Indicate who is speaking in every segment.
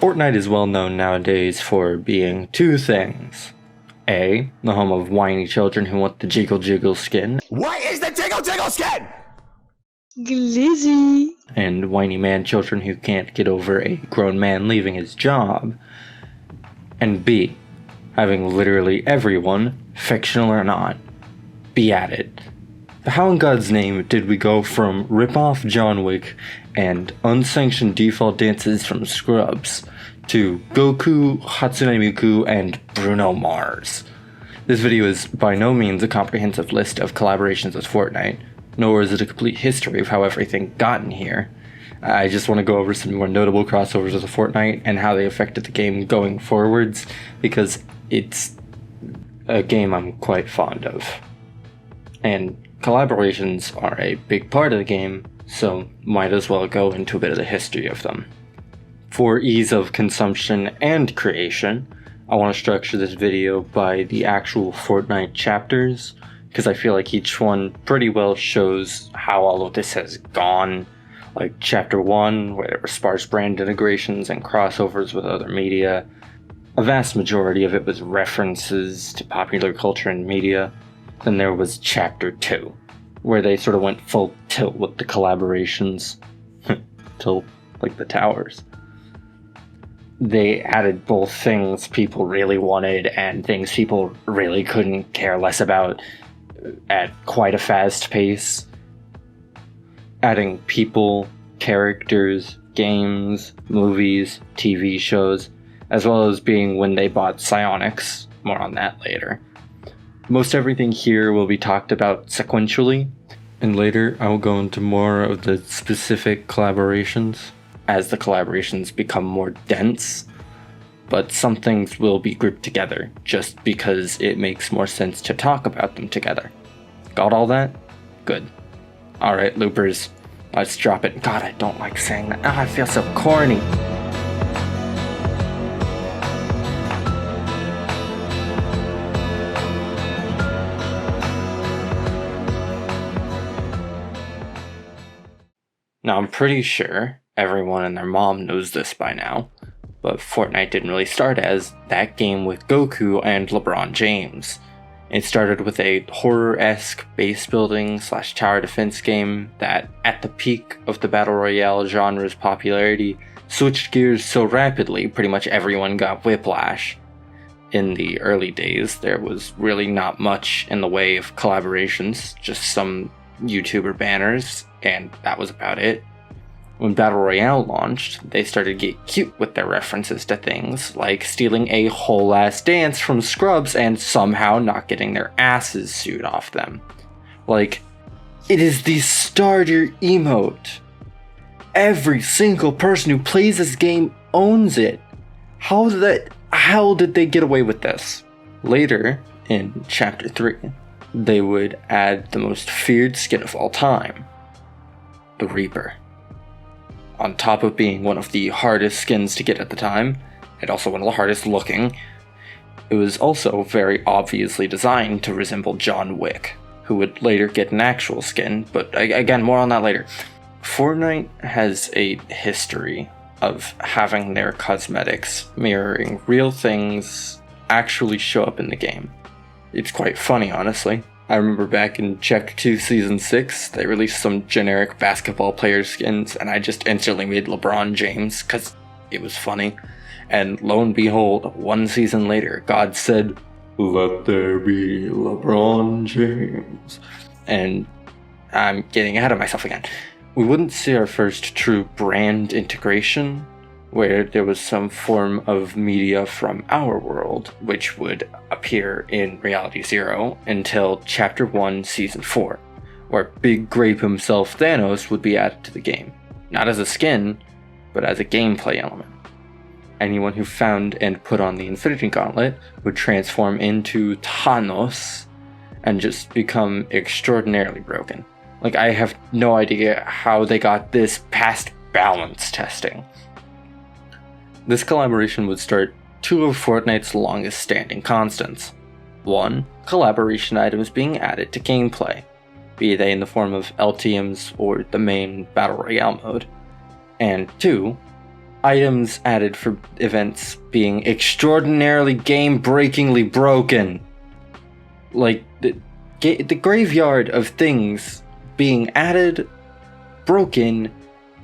Speaker 1: Fortnite is well known nowadays for being two things. A, the home of whiny children who want the jiggle jiggle skin.
Speaker 2: What is the jiggle jiggle skin?
Speaker 3: Glizzy.
Speaker 1: And whiny man children who can't get over a grown man leaving his job. And B, having literally everyone, fictional or not, be at it. But how in God's name did we go from rip-off John Wick and unsanctioned default dances from Scrubs to Goku, Hatsune Miku, and Bruno Mars? This video is by no means a comprehensive list of collaborations with Fortnite, nor is it a complete history of how everything got in here. I just want to go over some more notable crossovers with Fortnite and how they affected the game going forwards, because it's a game I'm quite fond of. And collaborations are a big part of the game, so might as well go into a bit of the history of them. For ease of consumption and creation, I want to structure this video by the actual Fortnite chapters, because I feel like each one pretty well shows how all of this has gone. Like chapter 1, where there were sparse brand integrations and crossovers with other media. A vast majority of it was references to popular culture and media. Then there was chapter 2, where they sort of went full tilt with the collaborations. Tilt, like the towers. They added both things people really wanted and things people really couldn't care less about at quite a fast pace. Adding people, characters, games, movies, TV shows, as well as being when they bought Psyonix. More on that later. Most everything here will be talked about sequentially, and later I will go into more of the specific collaborations as the collaborations become more dense, but some things will be grouped together just because it makes more sense to talk about them together. Got all that? Good. Alright, loopers, let's drop it. God, I don't like saying that. I feel so corny. Now, I'm pretty sure everyone and their mom knows this by now, but Fortnite didn't really start as that game with Goku and LeBron James. It started with a horror-esque base building / tower defense game that, at the peak of the Battle Royale genre's popularity, switched gears so rapidly pretty much everyone got whiplash. In the early days, there was really not much in the way of collaborations, just some YouTuber banners, and that was about it. When Battle Royale launched, they started to get cute with their references to things, like stealing a whole ass dance from Scrubs and somehow not getting their asses sued off them. Like, it is the starter emote. Every single person who plays this game owns it. How did they get away with this? Later, in chapter 3, they would add the most feared skin of all time, the Reaper. On top of being one of the hardest skins to get at the time, and also one of the hardest looking, it was also very obviously designed to resemble John Wick, who would later get an actual skin, but again, more on that later. Fortnite has a history of having their cosmetics mirroring real things actually show up in the game. It's quite funny, honestly. I remember back in Check 2 Season 6, they released some generic basketball player skins, and I just instantly made LeBron James, because it was funny. And lo and behold, 1 season later, God said, "Let there be LeBron James." And I'm getting ahead of myself again. We wouldn't see our first true brand integration, where there was some form of media from our world, which would appear in Reality Zero until Chapter 1, Season 4, where Big Grape himself, Thanos, would be added to the game. Not as a skin, but as a gameplay element. Anyone who found and put on the Infinity Gauntlet would transform into Thanos and just become extraordinarily broken. Like, I have no idea how they got this past balance testing. This collaboration would start 2 of Fortnite's longest standing constants. 1. Collaboration items being added to gameplay, be they in the form of LTMs or the main Battle Royale mode. And 2. items added for events being extraordinarily game-breakingly broken. Like, the graveyard of things being added, broken,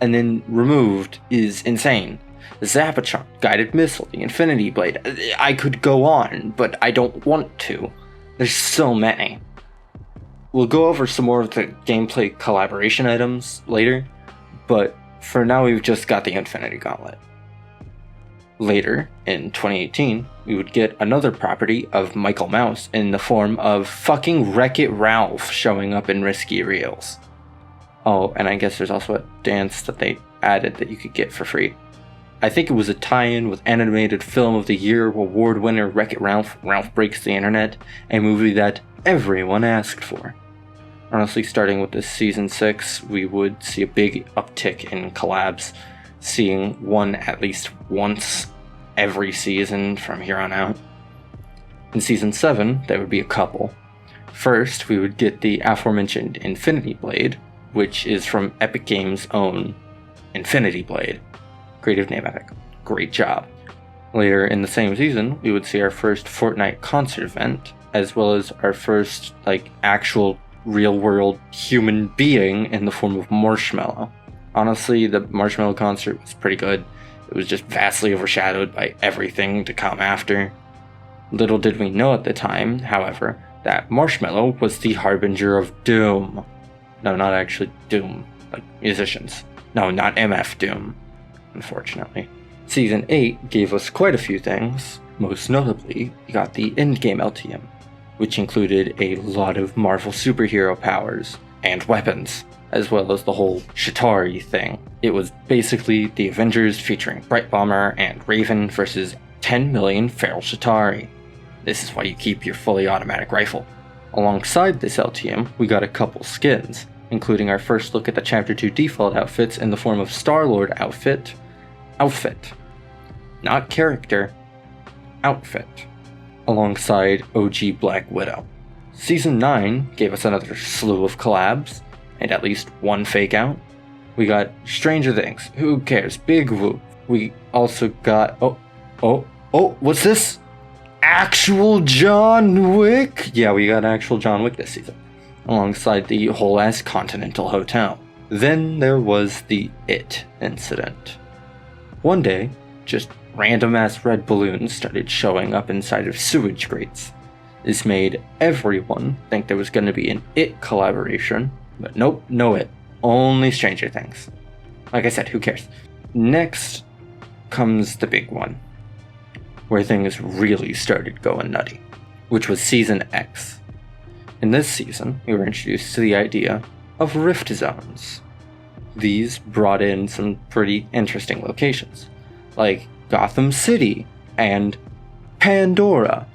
Speaker 1: and then removed is insane. The Zapachon, Guided Missile, the Infinity Blade. I could go on, but I don't want to. There's so many. We'll go over some more of the gameplay collaboration items later, but for now we've just got the Infinity Gauntlet. Later, in 2018, we would get another property of Michael Mouse in the form of fucking Wreck-It Ralph showing up in Risky Reels. Oh, and I guess there's also a dance that they added that you could get for free. I think it was a tie-in with Animated Film of the Year award winner Wreck-It Ralph, Ralph Breaks the Internet, a movie that everyone asked for. Honestly, starting with this season 6, we would see a big uptick in collabs, seeing one at least once every season from here on out. In season 7, there would be a couple. First, we would get the aforementioned Infinity Blade, which is from Epic Games' own Infinity Blade. Creative name Epic. Great job. Later in the same season, we would see our first Fortnite concert event, as well as our first, actual real-world human being in the form of Marshmallow. Honestly, the Marshmallow concert was pretty good. It was just vastly overshadowed by everything to come after. Little did we know at the time, however, that Marshmallow was the harbinger of doom. No, not actually doom, like musicians. No, not MF Doom, unfortunately. Season 8 gave us quite a few things. Most notably, we got the endgame LTM, which included a lot of Marvel superhero powers and weapons, as well as the whole Chitauri thing. It was basically the Avengers featuring Bright Bomber and Raven versus 10 million feral Chitauri. This is why you keep your fully automatic rifle. Alongside this LTM, we got a couple skins, including our first look at the Chapter 2 default outfits in the form of Star-Lord outfit. Not character, outfit. Alongside OG Black Widow. Season 9 gave us another slew of collabs, and at least one fake out. We got Stranger Things, who cares, big whoop. We also got, what's this? Actual John Wick? Yeah, we got actual John Wick this season, alongside the whole ass Continental Hotel. Then there was the It incident. One day, just random ass red balloons started showing up inside of sewage grates. This made everyone think there was going to be an It collaboration, but nope, no It. Only Stranger Things. Like I said, who cares? Next comes the big one, where things really started going nutty, which was Season X. In this season, we were introduced to the idea of Rift Zones. These brought in some pretty interesting locations, like Gotham City and Pandora.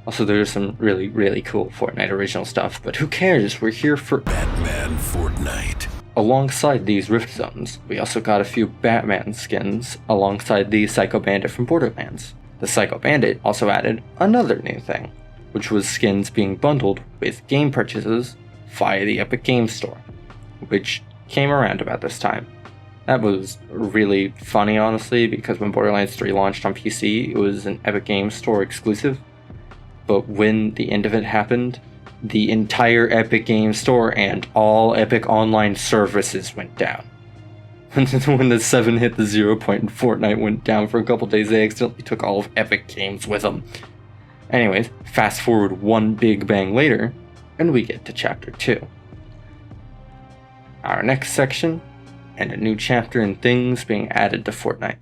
Speaker 1: Also, there's some really, really cool Fortnite original stuff, but who cares? We're here for
Speaker 2: Batman Fortnite.
Speaker 1: Alongside these Rift Zones, we also got a few Batman skins alongside the Psycho Bandit from Borderlands. The Psycho Bandit also added another new thing, which was skins being bundled with game purchases via the Epic Games Store, which came around about this time. That was really funny, honestly, because when Borderlands 3 launched on PC, it was an Epic Games Store exclusive, but when the end of it happened, the entire Epic Games Store and all Epic Online services went down. When the 7 hit the 0 point and Fortnite went down for a couple days, they accidentally took all of Epic Games with them. Anyways, fast forward one big bang later, and we get to Chapter 2. Our next section, and a new chapter in things being added to Fortnite.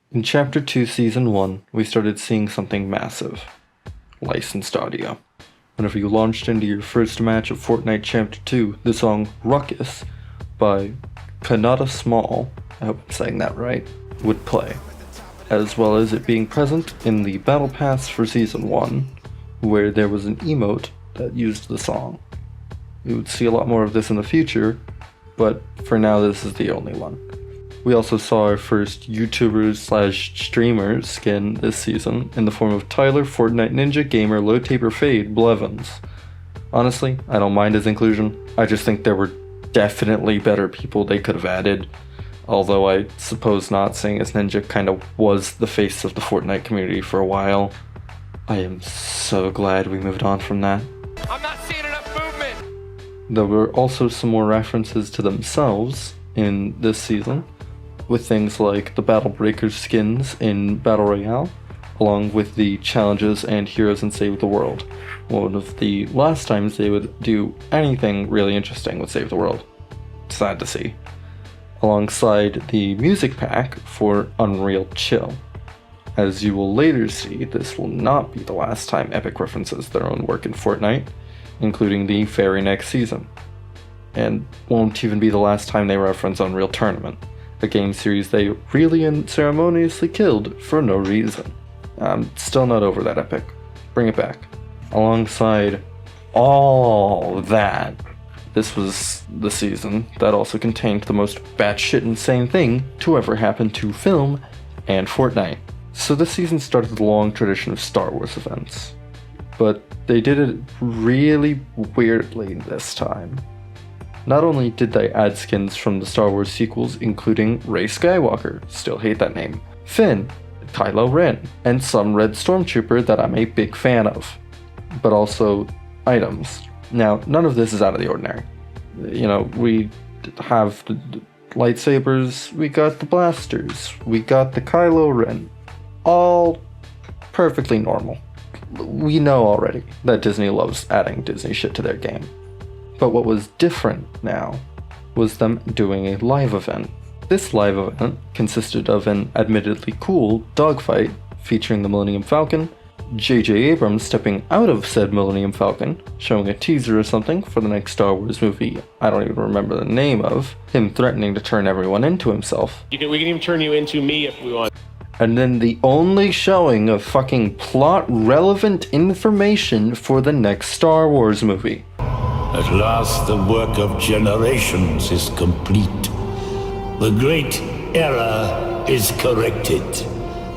Speaker 1: In Chapter 2 Season 1, we started seeing something massive. Licensed audio. Whenever you launched into your first match of Fortnite Chapter 2, the song Ruckus by Kanata Small, I hope I'm saying that right, would play, as well as it being present in the Battle Pass for Season 1, where there was an emote that used the song. We would see a lot more of this in the future, but for now this is the only one.
Speaker 3: We also saw our first YouTuber/streamer skin this season in the form of Tyler Fortnite Ninja Gamer Low Taper Fade Blevins. Honestly, I don't mind his inclusion. I just think there were definitely better people they could have added. Although I suppose not, seeing as Ninja kind of was the face of the Fortnite community for a while. I am so glad we moved on from that.
Speaker 4: I'm not seeing enough movement!
Speaker 3: There were also some more references to themselves in this season, with things like the Battle Breakers skins in Battle Royale, along with the challenges and heroes in Save the World. One of the last times they would do anything really interesting with Save the World. Sad to see. Alongside the music pack for Unreal Chill. As you will later see, this will not be the last time Epic references their own work in Fortnite, including the very next season. And won't even be the last time they reference Unreal Tournament, a game series they really unceremoniously killed for no reason. I'm still not over that, Epic. Bring it back. Alongside all that, this was the season that also contained the most batshit insane thing to ever happen to film and Fortnite. So this season started the long tradition of Star Wars events, but they did it really weirdly this time. Not only did they add skins from the Star Wars sequels, including Rey Skywalker, still hate that name, Finn, Kylo Ren, and some Red Stormtrooper that I'm a big fan of, but also items. Now, none of this is out of the ordinary. You know, we have the lightsabers, we got the blasters, we got the Kylo Ren, all perfectly normal. We know already that Disney loves adding Disney shit to their game. But what was different now was them doing a live event. This live event consisted of an admittedly cool dogfight featuring the Millennium Falcon, J.J. Abrams stepping out of said Millennium Falcon, showing a teaser or something for the next Star Wars movie I don't even remember the name of, him threatening to turn everyone into himself.
Speaker 5: We can even turn you into me if we want.
Speaker 3: And then the only showing of fucking plot-relevant information for the next Star Wars movie.
Speaker 2: At last the work of generations is complete. The great error is corrected.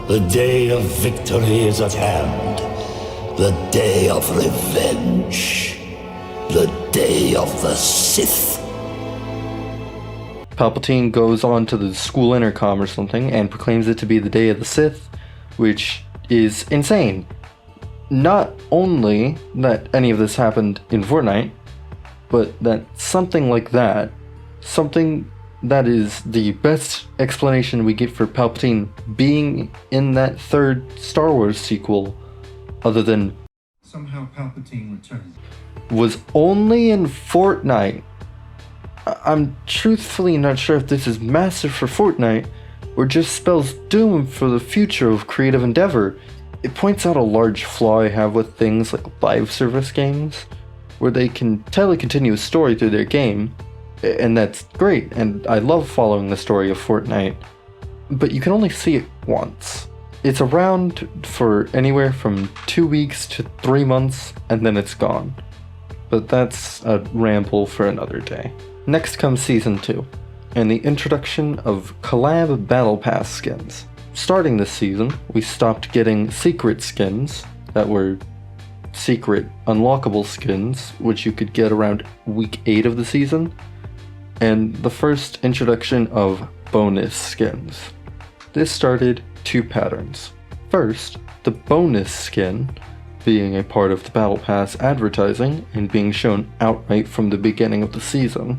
Speaker 2: The day of victory is at hand. The day of revenge. The day of the Sith.
Speaker 3: Palpatine goes on to the school intercom or something and proclaims it to be the day of the Sith, which is insane. Not only that any of this happened in Fortnite, but that something like that, something that is the best explanation we get for Palpatine being in that third Star Wars sequel, other than
Speaker 6: somehow Palpatine returned,
Speaker 3: was only in Fortnite. I'm truthfully not sure if this is massive for Fortnite or just spells doom for the future of creative endeavor. It points out a large flaw I have with things like live service games, where they can tell a continuous story through their game, and that's great, and I love following the story of Fortnite, but you can only see it once. It's around for anywhere from 2 weeks to 3 months, and then it's gone. But that's a ramble for another day. Next comes Season 2, and the introduction of collab Battle Pass skins. Starting this season, we stopped getting secret skins that were secret unlockable skins, which you could get around week 8 of the season, and the first introduction of bonus skins. This started 2 patterns. First, the bonus skin being a part of the Battle Pass advertising and being shown outright from the beginning of the season,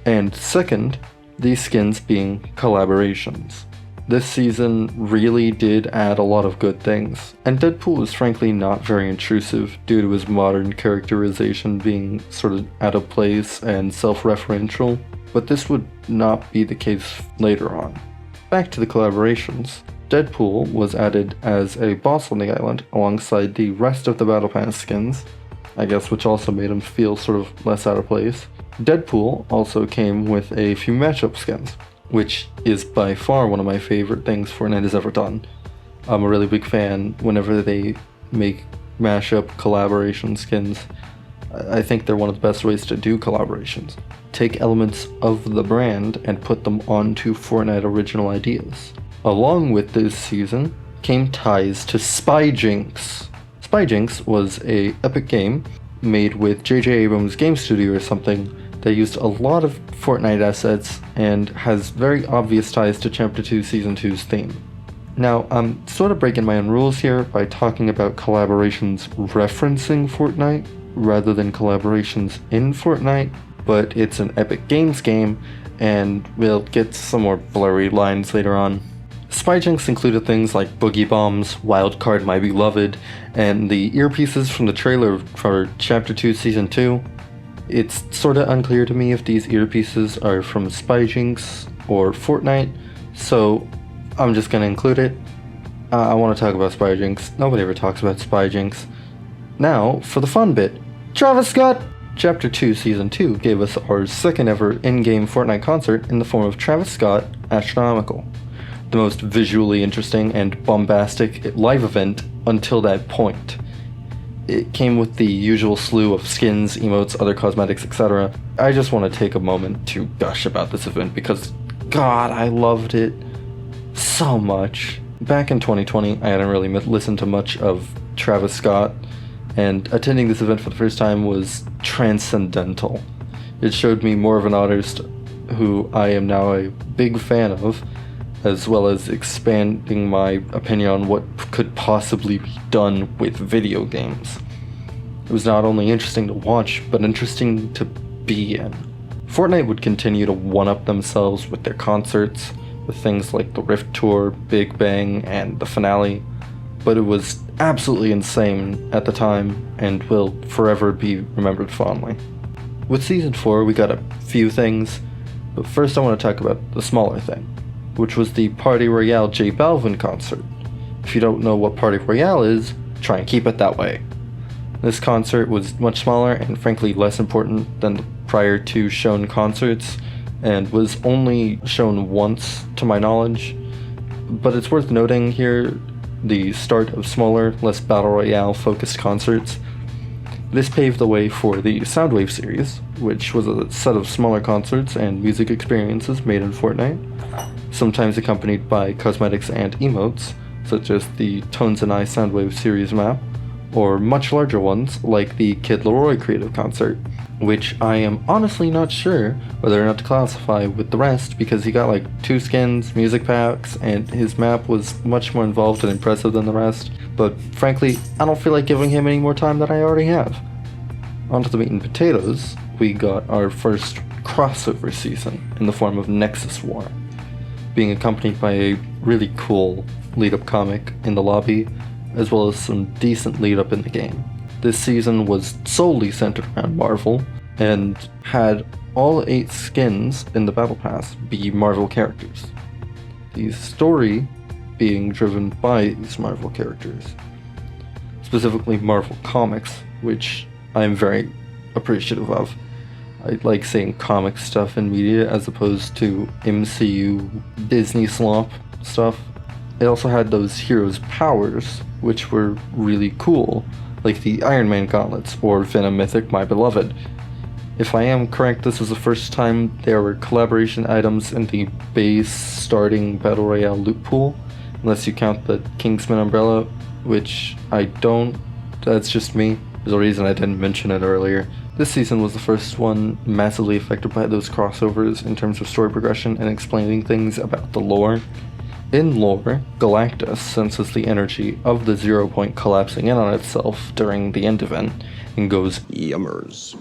Speaker 3: and second, these skins being collaborations. This season really did add a lot of good things, and Deadpool was frankly not very intrusive due to his modern characterization being sort of out of place and self-referential, but this would not be the case later on. Back to the collaborations. Deadpool was added as a boss on the island alongside the rest of the Battle Pass skins, I guess, which also made him feel sort of less out of place. Deadpool also came with a few matchup skins, which is by far one of my favorite things Fortnite has ever done. I'm a really big fan whenever they make mashup collaboration skins. I think they're one of the best ways to do collaborations. Take elements of the brand and put them onto Fortnite original ideas. Along with this season came ties to Spyjinx. Spyjinx was a epic game made with J.J. Abrams' game studio or something that used a lot of Fortnite assets and has very obvious ties to Chapter 2 Season 2's theme. Now, I'm sort of breaking my own rules here by talking about collaborations referencing Fortnite rather than collaborations in Fortnite, but it's an Epic Games game, and we'll get some more blurry lines later on. Spyjinx included things like Boogie Bombs, Wildcard My Beloved, and the earpieces from the trailer for Chapter 2 Season 2. It's sorta unclear to me if these earpieces are from Spyjinx or Fortnite, so I'm just gonna include it. I want to talk about Spyjinx. Nobody ever talks about Spyjinx. Now, for the fun bit. Travis Scott! Chapter 2 Season 2 gave us our second ever in-game Fortnite concert in the form of Travis Scott Astronomical. The most visually interesting and bombastic live event until that point. It came with the usual slew of skins, emotes, other cosmetics, etc. I just want to take a moment to gush about this event because, God, I loved it so much. Back in 2020, I hadn't really listened to much of Travis Scott, and attending this event for the first time was transcendental. It showed me more of an artist who I am now a big fan of, as well as expanding my opinion on what could possibly be done with video games. It was not only interesting to watch, but interesting to be in. Fortnite would continue to one-up themselves with their concerts, with things like the Rift Tour, Big Bang, and the finale, but it was absolutely insane at the time and will forever be remembered fondly. With Season 4, we got a few things, but first I want to talk about the smaller thing, which was the Party Royale J Balvin concert. If you don't know what Party Royale is, try and keep it that way. This concert was much smaller and frankly less important than the prior two shown concerts, and was only shown once to my knowledge, but it's worth noting here the start of smaller, less Battle Royale focused concerts. This paved the way for the Soundwave series, which was a set of smaller concerts and music experiences made in Fortnite, sometimes accompanied by cosmetics and emotes, such as the Tones and I Soundwave series map, or much larger ones like the Kid Laroi Creative Concert, which I am honestly not sure whether or not to classify with the rest because he got like 2 skins, music packs, and his map was much more involved and impressive than the rest, but frankly, I don't feel like giving him any more time than I already have. Onto the meat and potatoes, we got our first crossover season in the form of Nexus War, being accompanied by a really cool lead-up comic in the lobby, as well as some decent lead-up in the game. This season was solely centered around Marvel, and had all 8 skins in the Battle Pass be Marvel characters. The story being driven by these Marvel characters. Specifically Marvel Comics, which I'm very appreciative of. I like seeing comic stuff in media as opposed to MCU Disney slop stuff. It also had those heroes' powers, which were really cool, like the Iron Man gauntlets or Venom Mythic My Beloved. If I am correct, this was the first time there were collaboration items in the base starting Battle Royale loot pool, unless you count the Kingsman umbrella, which I don't. That's just me. There's a reason I didn't mention it earlier. This season was the first one massively affected by those crossovers in terms of story progression and explaining things about the lore. In lore, Galactus senses the energy of the 0 point collapsing in on itself during the end event and goes yummers,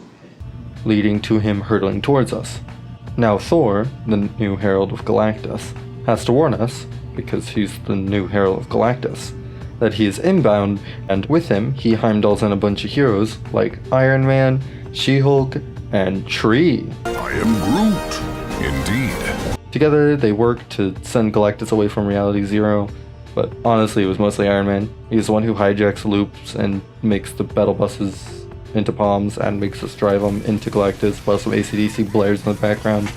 Speaker 3: leading to him hurtling towards us. Now Thor, the new Herald of Galactus, has to warn us, because he's the new Herald of Galactus, that he is inbound, and with him he Heimdalls in a bunch of heroes like Iron Man, She-Hulk, and Tree.
Speaker 7: I am Groot, indeed.
Speaker 3: Together, they work to send Galactus away from Reality Zero, but honestly, it was mostly Iron Man. He's the one who hijacks loops and makes the battle buses into bombs and makes us drive them into Galactus while some AC/DC blares in the background,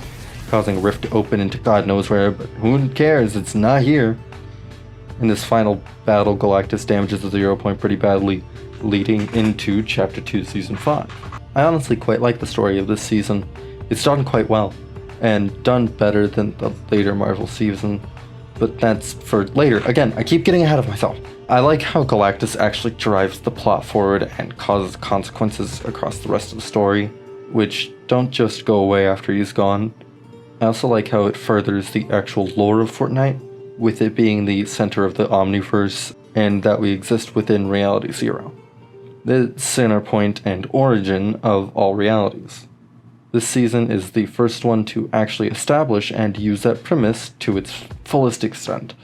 Speaker 3: causing a rift to open into God knows where, but who cares, it's not here. In this final battle, Galactus damages the 0 point pretty badly, leading into Chapter 2 Season 5. I honestly quite like the story of this season. It's done quite well, and done better than the later Marvel season, but that's for later. Again, I keep getting ahead of myself. I like how Galactus actually drives the plot forward and causes consequences across the rest of the story, which don't just go away after he's gone. I also like how it furthers the actual lore of Fortnite, with it being the center of the Omniverse, and that we exist within Reality Zero, the center point and origin of all realities. This season is the first one to actually establish and use that premise to its fullest extent,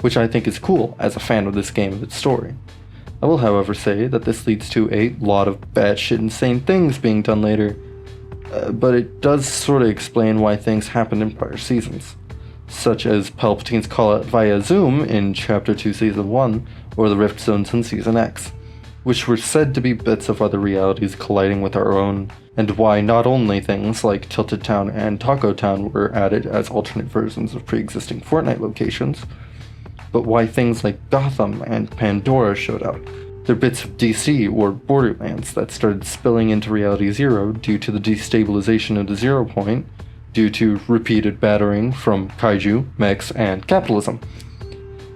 Speaker 3: which I think is cool as a fan of this game and its story. I will, however, say that this leads to a lot of batshit insane things being done later, but it does sort of explain why things happened in prior seasons, such as Palpatine's call out via Zoom in Chapter 2 Season 1, or the Rift Zones in Season X, which were said to be bits of other realities colliding with our own, and why not only things like Tilted Town and Taco Town were added as alternate versions of pre-existing Fortnite locations, but why things like Gotham and Pandora showed up. They're bits of DC or Borderlands that started spilling into Reality Zero due to the destabilization of the Zero Point, due to repeated battering from kaiju, mechs, and capitalism.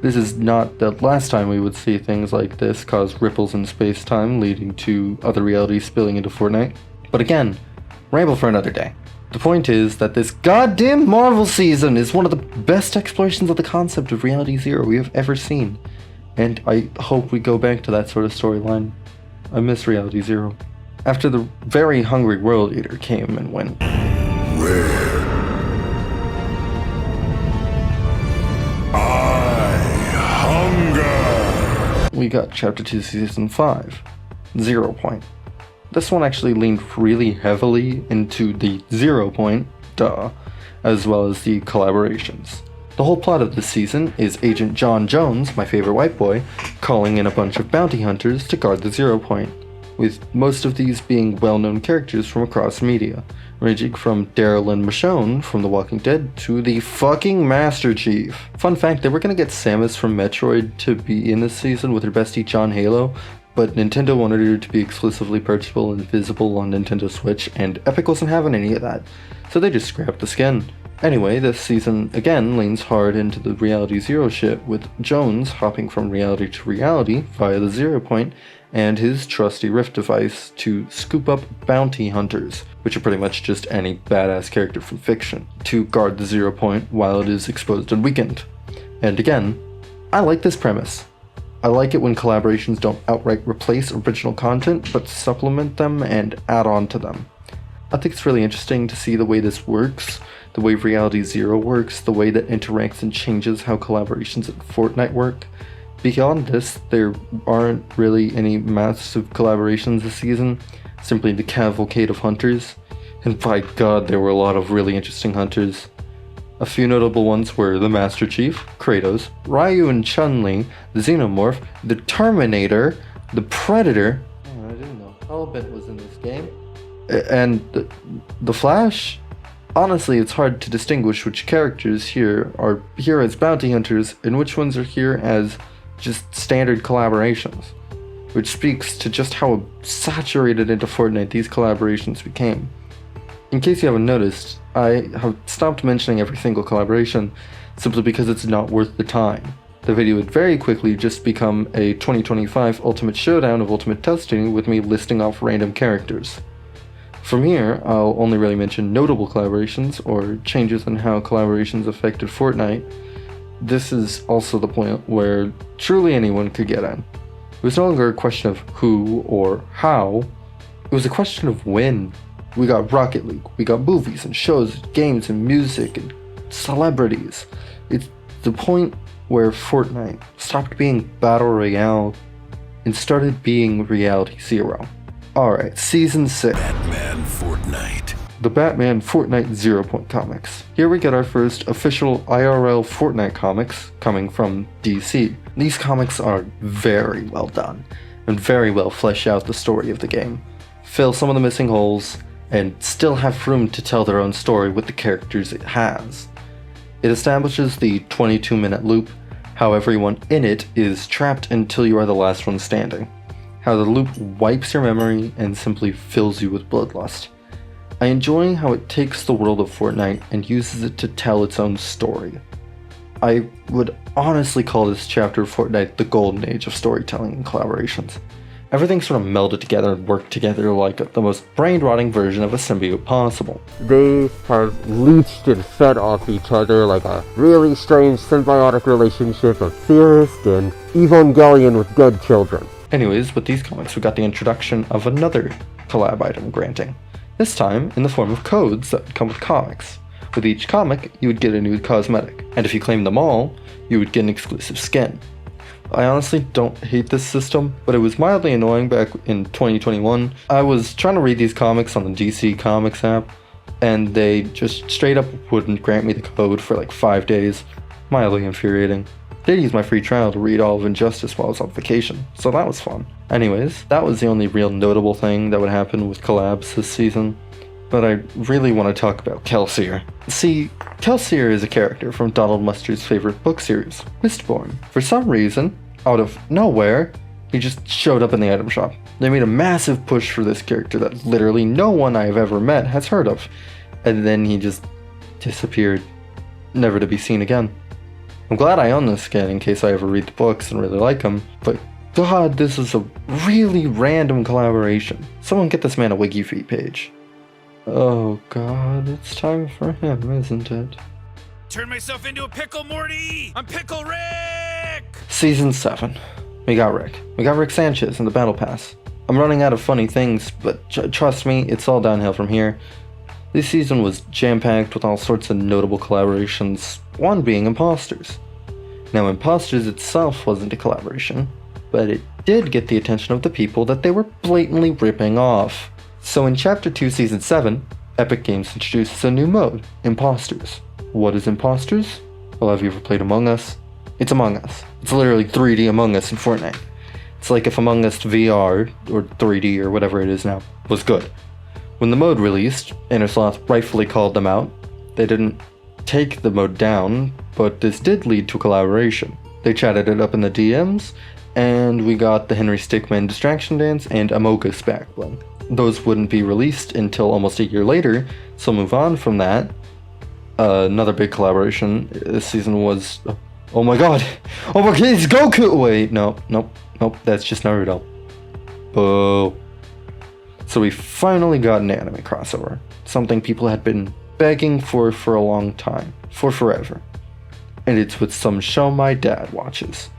Speaker 3: This is not the last time we would see things like this cause ripples in space-time, leading to other realities spilling into Fortnite. But again, ramble for another day. The point is that this goddamn Marvel season is one of the best explorations of the concept of Reality Zero we have ever seen. And I hope we go back to that sort of storyline. I miss Reality Zero. After the very hungry World Eater came and went,
Speaker 7: Where? I hunger!
Speaker 3: we got Chapter 2 Season 5, Zero Point. This one actually leaned really heavily into the Zero Point, as well as the collaborations. The whole plot of this season is Agent John Jones, my favorite white boy, calling in a bunch of bounty hunters to guard the Zero Point, with most of these being well-known characters from across media, ranging from Daryl and Michonne from The Walking Dead to the fucking Master Chief. Fun fact, they were gonna get Samus from Metroid to be in this season with her bestie John Halo, but Nintendo wanted her to be exclusively purchasable and visible on Nintendo Switch, and Epic wasn't having any of that, so they just scrapped the skin. Anyway, this season again leans hard into the Reality Zero shit, with Jones hopping from reality to reality via the Zero Point and his trusty Rift device to scoop up bounty hunters, which are pretty much just any badass character from fiction, to guard the Zero Point while it is exposed and weakened. And again, I like this premise. I like it when collaborations don't outright replace original content, but supplement them and add on to them. I think it's really interesting to see the way this works, the way Reality Zero works, the way that interacts and changes how collaborations at Fortnite work. Beyond this, there aren't really any massive collaborations this season, simply the cavalcade of hunters, and by god there were a lot of really interesting hunters. A few notable ones were the Master Chief, Kratos, Ryu and Chun-Li, the Xenomorph, the Terminator, the Predator, oh, I didn't know Hellbent was in this game, and the Flash? Honestly, it's hard to distinguish which characters here are here as bounty hunters and which ones are here as just standard collaborations, which speaks to just how saturated into Fortnite these collaborations became. In case you haven't noticed, I have stopped mentioning every single collaboration simply because it's not worth the time. The video would very quickly just become a 2025 Ultimate Showdown of Ultimate Testing with me listing off random characters. From here, I'll only really mention notable collaborations or changes in how collaborations affected Fortnite. This is also the point where truly anyone could get in. It was no longer a question of who or how, it was a question of when. We got Rocket League, we got movies and shows, games and music and celebrities. It's the point where Fortnite stopped being Battle Royale and started being Reality Zero. Alright, Season 6.
Speaker 7: Batman Fortnite.
Speaker 3: The Batman Fortnite Zero Point comics. Here we get our first official IRL Fortnite comics coming from DC. These comics are very well done and very well flesh out the story of the game, fill some of the missing holes, and still have room to tell their own story with the characters it has. It establishes the 22-minute loop, how everyone in it is trapped until you are the last one standing. how the loop wipes your memory and simply fills you with bloodlust. I enjoy how it takes the world of Fortnite and uses it to tell its own story. I would honestly call this chapter of Fortnite the golden age of storytelling and collaborations. Everything sort of melded together and worked together like the most brain-rotting version of a symbiote possible.
Speaker 8: They have leached and fed off each other like a really strange symbiotic relationship of theorist and Evangelion with dead children.
Speaker 3: Anyways, with these comics we got the introduction of another collab item granting. This time in the form of codes that would come with comics. With each comic, you would get a new cosmetic, and if you claimed them all, you would get an exclusive skin. I honestly don't hate this system, but it was mildly annoying back in 2021. I was trying to read these comics on the DC Comics app, and they just straight up wouldn't grant me the code for like 5 days. Mildly infuriating. Did use my free trial to read all of Injustice while I was on vacation, so that was fun. Anyways, that was the only real notable thing that would happen with collabs this season. But I really want to talk about Kelsier. See, Kelsier is a character from Donald Mustard's favorite book series, Mistborn. For some reason, out of nowhere, he just showed up in the item shop. They made a massive push for this character that literally no one I have ever met has heard of. And then he just disappeared, never to be seen again. I'm glad I own this skin in case I ever read the books and really like him, but god, this is a really random collaboration. Someone get this man a Wiki Feet page. Oh god, it's time for him, isn't it?
Speaker 4: Turn myself into a pickle, Morty! I'm Pickle Rick!
Speaker 3: Season 7. We got Rick. We got Rick Sanchez in the Battle Pass. I'm running out of funny things, but trust me, it's all downhill from here. This season was jam-packed with all sorts of notable collaborations, one being Imposters. Now, Imposters itself wasn't a collaboration, but it did get the attention of the people that they were blatantly ripping off. So in Chapter 2, Season 7, Epic Games introduces a new mode, Imposters. What is Imposters? Well, have you ever played Among Us? It's Among Us. It's literally 3D Among Us in Fortnite. It's like if Among Us VR, or 3D or whatever it is now, was good. When the mode released, Innersloth rightfully called them out. They didn't take the mode down, but this did lead to a collaboration. They chatted it up in the DMs, and we got the Henry Stickmin Distraction Dance and Amogus backbling. Those wouldn't be released until almost a year later, so move on from that. Another big collaboration this season was... Oh my god! Oh my god, it's Goku! Wait, nope, that's just Naruto. Boo. So we finally got an anime crossover. Something people had been begging for a long time. For forever. And it's with some show my dad watches.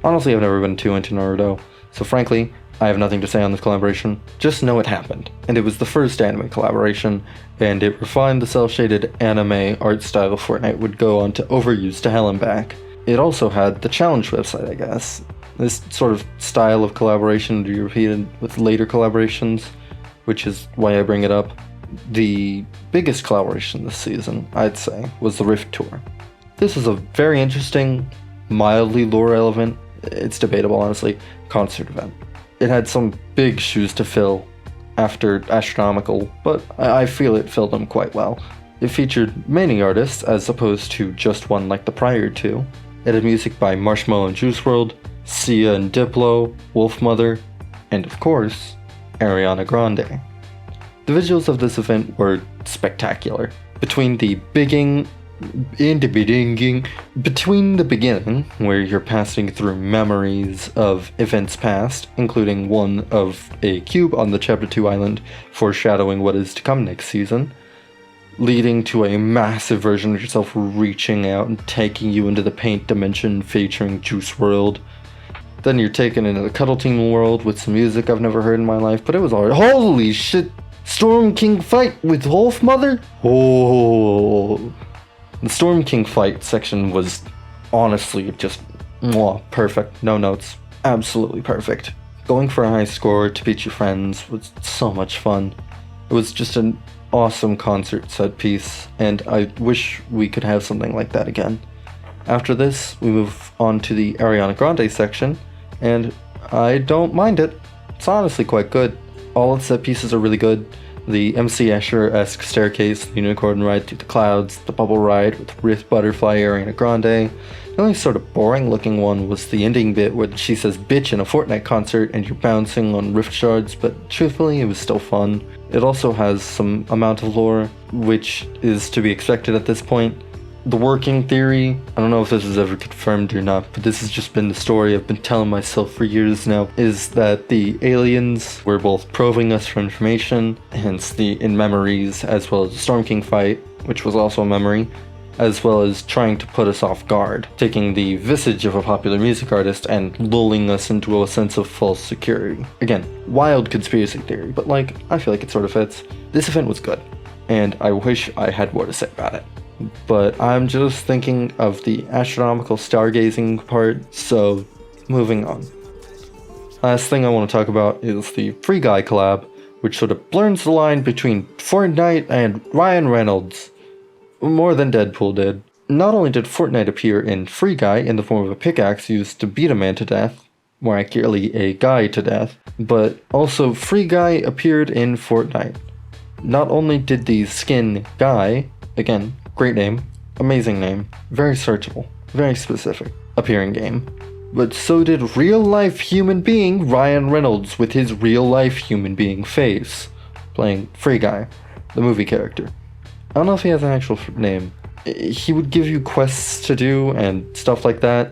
Speaker 3: Honestly, I've never been too into Naruto, so frankly, I have nothing to say on this collaboration. Just know it happened. And it was the first anime collaboration, and it refined the cel-shaded anime art style Fortnite would go on to overuse to hell and back. It also had the challenge website, I guess. This sort of style of collaboration to be repeated with later collaborations, which is why I bring it up. The biggest collaboration this season, I'd say, was the Rift Tour. This is a very interesting, mildly lore relevant, it's debatable honestly, concert event. It had some big shoes to fill after Astronomical, but I feel it filled them quite well. It featured many artists as opposed to just one like the prior two. It had music by Marshmello and Juice WRLD, Sia and Diplo, Wolfmother, and of course, Ariana Grande. The visuals of this event were spectacular. Between the beginning, where you're passing through memories of events past, including one of a cube on the Chapter 2 island, foreshadowing what is to come next season, leading to a massive version of yourself reaching out and taking you into the paint dimension featuring Juice WRLD. Then you're taken into the Cuddle Team world with some music I've never heard in my life, but it was alright. Holy shit! Storm King fight with Wolfmother? Oh. The Storm King fight section was honestly just perfect. No notes. Absolutely perfect. Going for a high score to beat your friends was so much fun. It was just an awesome concert set piece, and I wish we could have something like that again. After this, we move on to the Ariana Grande section, and I don't mind it. It's honestly quite good. All its set pieces are really good. The MC Escher-esque staircase, the unicorn ride through the clouds, the bubble ride with Rift Butterfly Ariana Grande. The only sort of boring looking one was the ending bit where she says bitch in a Fortnite concert and you're bouncing on rift shards, but truthfully it was still fun. It also has some amount of lore, which is to be expected at this point. The working theory, I don't know if this was ever confirmed or not, but this has just been the story I've been telling myself for years now, is that the aliens were both probing us for information, hence the in-memories, as well as the Storm King fight, which was also a memory, as well as trying to put us off guard, taking the visage of a popular music artist and lulling us into a sense of false security. Again, wild conspiracy theory, but I feel like it sort of fits. This event was good, and I wish I had more to say about it. But I'm just thinking of the astronomical stargazing part, so moving on. Last thing I want to talk about is the Free Guy collab, which sort of blurs the line between Fortnite and Ryan Reynolds. More than Deadpool did. Not only did Fortnite appear in Free Guy in the form of a pickaxe used to beat a man to death, more accurately a guy to death, but also Free Guy appeared in Fortnite. Not only did the skin Guy, again, great name, amazing name, very searchable, very specific, appear in game, but so did real-life human being Ryan Reynolds with his real-life human being face, playing Free Guy, the movie character. I don't know if he has an actual name. He would give you quests to do and stuff like that,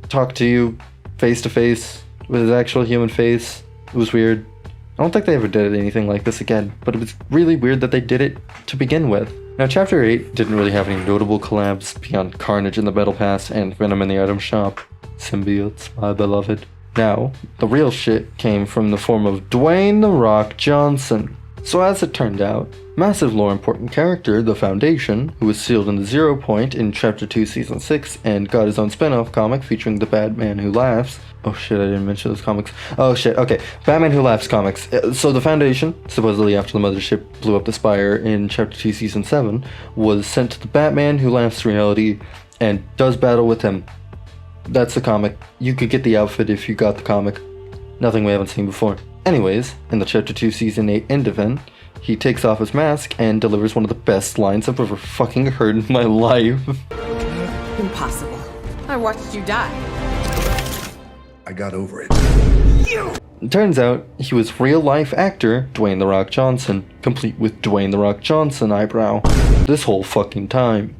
Speaker 3: talk to you face to face with his actual human face. It was weird. I don't think they ever did anything like this again, but it was really weird that they did it to begin with. Now, Chapter 8 didn't really have any notable collabs beyond Carnage in the Battle Pass and Venom in the item shop. Symbiotes, my beloved. Now, the real shit came from the form of Dwayne "The Rock" Johnson. So as it turned out, massive lore important character, The Foundation, who was sealed in the 0 Point in Chapter 2 Season 6 and got his own spin-off comic featuring the Batman Who Laughs. Oh shit, I didn't mention those comics. Oh shit, okay. Batman Who Laughs comics. So The Foundation, supposedly after the mothership blew up the Spire in Chapter 2 Season 7, was sent to the Batman Who Laughs reality and does battle with him. That's the comic. You could get the outfit if you got the comic. Nothing we haven't seen before. Anyways, in the Chapter 2 Season 8 end event, he takes off his mask and delivers one of the best lines I've ever fucking heard in my life.
Speaker 9: Impossible. I watched you die.
Speaker 7: I got over it.
Speaker 3: It turns out he was real-life actor Dwayne "The Rock" Johnson, complete with Dwayne "The Rock" Johnson eyebrow, this whole fucking time.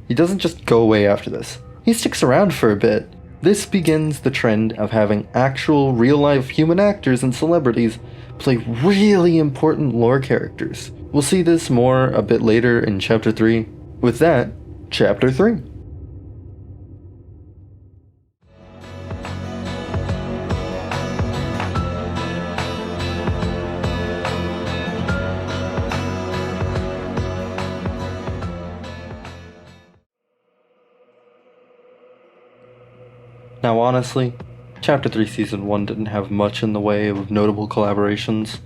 Speaker 3: He doesn't just go away after this. He sticks around for a bit. This begins the trend of having actual real-life human actors and celebrities play really important lore characters. We'll see this more a bit later in Chapter 3. With that, Chapter 3. Now honestly, Chapter 3 Season 1 didn't have much in the way of notable collaborations.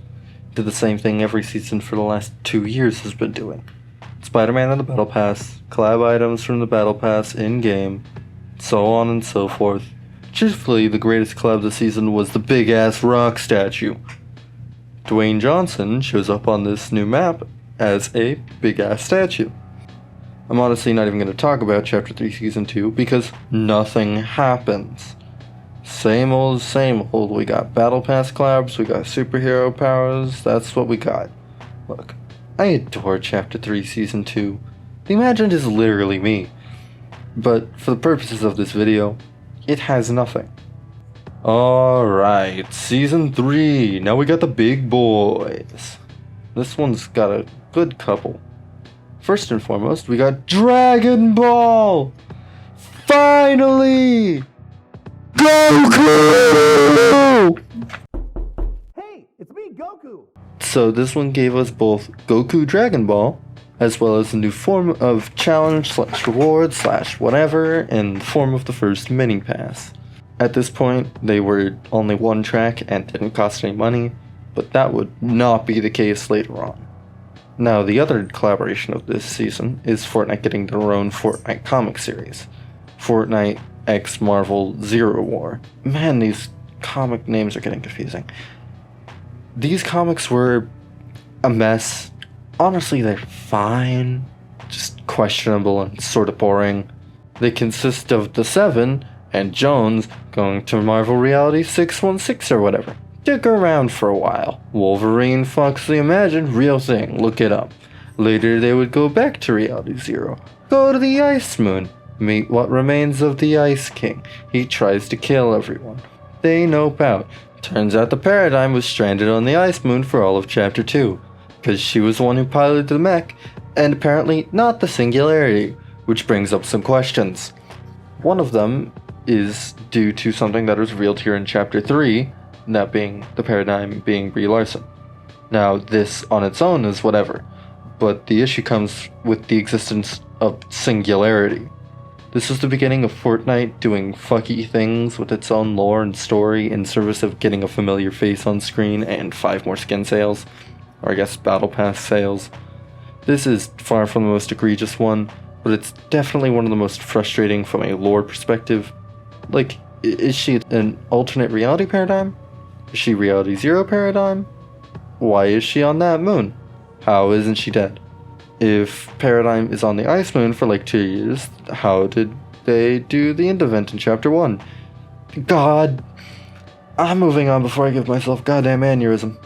Speaker 3: It did the same thing every season for the last 2 years has been doing. Spider-Man and the Battle Pass, collab items from the Battle Pass in-game, so on and so forth. Truthfully, the greatest collab this season was the big-ass rock statue. Dwayne Johnson shows up on this new map as a big-ass statue. I'm honestly not even going to talk about Chapter 3 Season 2 because nothing happens. Same old, we got Battle Pass collabs, we got superhero powers, that's what we got. Look, I adore Chapter 3 Season 2. The Imagined is literally me. But for the purposes of this video, it has nothing. Alright, Season 3, now we got the big boys. This one's got a good couple. First and foremost, we got Dragon Ball! Finally! Goku!
Speaker 10: Hey, it's me, Goku!
Speaker 3: So this one gave us both Goku Dragon Ball, as well as a new form of challenge / reward / whatever in the form of the first mini pass. At this point, they were only one track and didn't cost any money, but that would not be the case later on. Now, the other collaboration of this season is Fortnite getting their own Fortnite comic series. Fortnite x Marvel Zero War. Man, these comic names are getting confusing. These comics were a mess. Honestly, they're fine, just questionable and sort of boring. They consist of the 7 and Jones going to Marvel Reality 616 or whatever. Stick around for a while. Wolverine, Foxley, Imagine, real thing, look it up. Later they would go back to Reality Zero. Go to the Ice Moon. Meet what remains of the Ice King. He tries to kill everyone. They nope out. Turns out the Paradigm was stranded on the Ice Moon for all of Chapter 2. Because she was the one who piloted the mech, and apparently not the Singularity, which brings up some questions. One of them is due to something that was revealed here in Chapter 3, that being the Paradigm being Brie Larson. Now, this on its own is whatever, but the issue comes with the existence of Singularity. This was the beginning of Fortnite doing fucky things with its own lore and story in service of getting a familiar face on screen and 5 more skin sales, or I guess Battle Pass sales. This is far from the most egregious one, but it's definitely one of the most frustrating from a lore perspective. Like, is she an alternate reality paradigm? Is she Reality Zero paradigm? Why is she on that moon? How isn't she dead? If Paradigm is on the Ice Moon for like 2 years, how did they do the end event in Chapter 1? God, I'm moving on before I give myself goddamn aneurysm.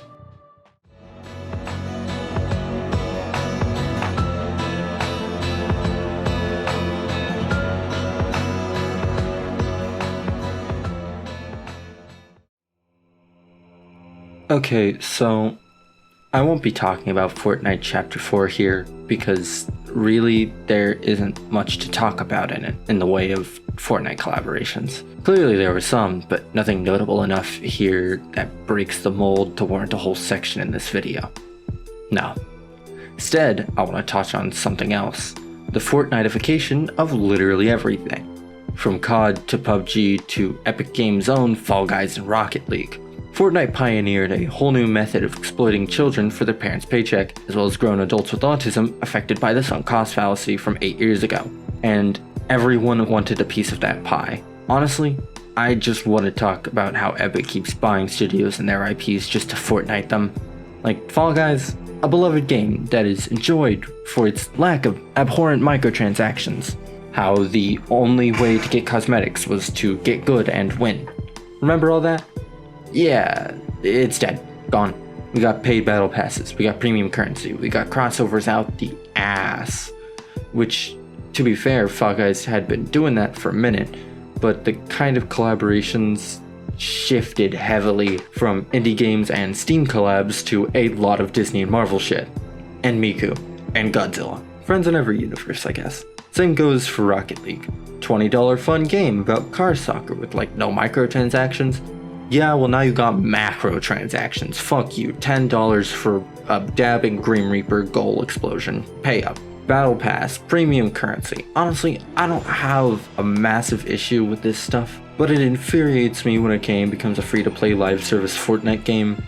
Speaker 1: Okay, so I won't be talking about Fortnite Chapter 4 here because really there isn't much to talk about in it in the way of Fortnite collaborations. Clearly there were some, but nothing notable enough here that breaks the mold to warrant a whole section in this video. No. Instead, I want to touch on something else. The Fortniteification of literally everything. From COD to PUBG to Epic Games' own Fall Guys and Rocket League. Fortnite pioneered a whole new method of exploiting children for their parents' paycheck, as well as grown adults with autism affected by the sunk cost fallacy from 8 years ago. And everyone wanted a piece of that pie. Honestly, I just want to talk about how Epic keeps buying studios and their IPs just to Fortnite them. Like Fall Guys, a beloved game that is enjoyed for its lack of abhorrent microtransactions. How the only way to get cosmetics was to get good and win. Remember all that? Yeah, it's dead. Gone. We got paid battle passes, we got premium currency, we got crossovers out the ass. Which, to be fair, Fall Guys had been doing that for a minute, but the kind of collaborations shifted heavily from indie games and Steam collabs to a lot of Disney and Marvel shit. And Miku. And Godzilla. Friends in every universe, I guess. Same goes for Rocket League. $20 fun game about car soccer with like no microtransactions. Yeah, well now you got macro transactions. Fuck you. $10 for a dabbing Grim Reaper goal explosion. Pay up. Battle Pass, premium currency. Honestly, I don't have a massive issue with this stuff, but it infuriates me when a game becomes a free-to-play live service Fortnite game,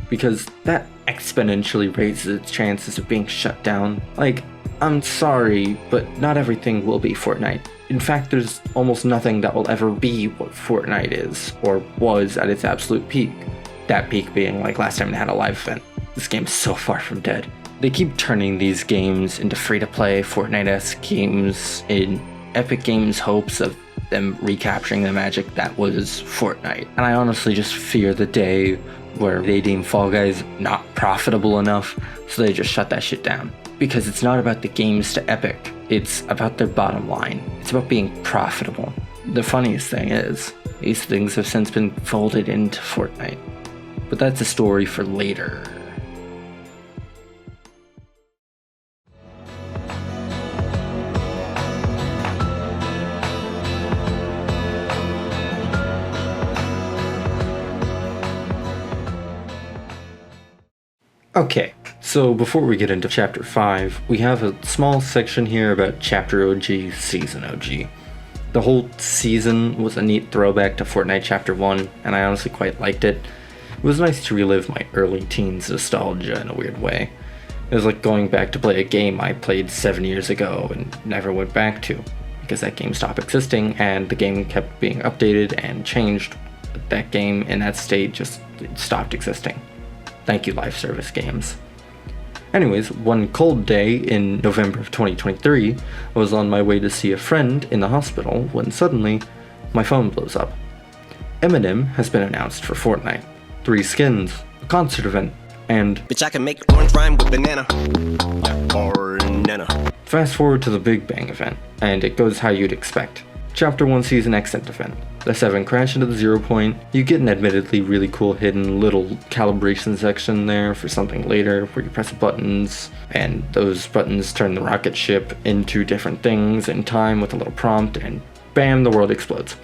Speaker 1: because that exponentially raises its chances of being shut down. Like, I'm sorry, but not everything will be Fortnite. In fact, there's almost nothing that will ever be what Fortnite is, or was at its absolute peak. That peak being like last time they had a live event. This game's so far from dead. They keep turning these games into free-to-play Fortnite-esque games in Epic Games' hopes of them recapturing the magic that was Fortnite. And I honestly just fear the day where they deem Fall Guys not profitable enough, so they just shut that shit down. Because it's not about the games to Epic, it's about their bottom line. It's about being profitable. The funniest thing is, these things have since been folded into Fortnite. But that's a story for later. Okay, so before we get into Chapter 5, we have a small section here about Chapter OG, Season OG. The whole season was a neat throwback to Fortnite Chapter 1, and I honestly quite liked it. It was nice to relive my early teens nostalgia in a weird way. It was like going back to play a game I played 7 years ago and never went back to, because that game stopped existing and the game kept being updated and changed. But that game in that state just stopped existing. Thank you, live service games.
Speaker 3: Anyways, one cold day in November of 2023, I was on my way to see a friend in the hospital when suddenly my phone blows up. Eminem has been announced for Fortnite. 3 skins, a concert event, and
Speaker 10: Bitch, I can make orange rhyme with banana. Or nana.
Speaker 3: fast forward to the Big Bang event, and it goes how you'd expect. Chapter 1 Season Extent event. The 7 crash into the 0 point. You get an admittedly really cool hidden little calibration section there for something later where you press buttons, and those buttons turn the rocket ship into different things in time with a little prompt, and bam, the world explodes.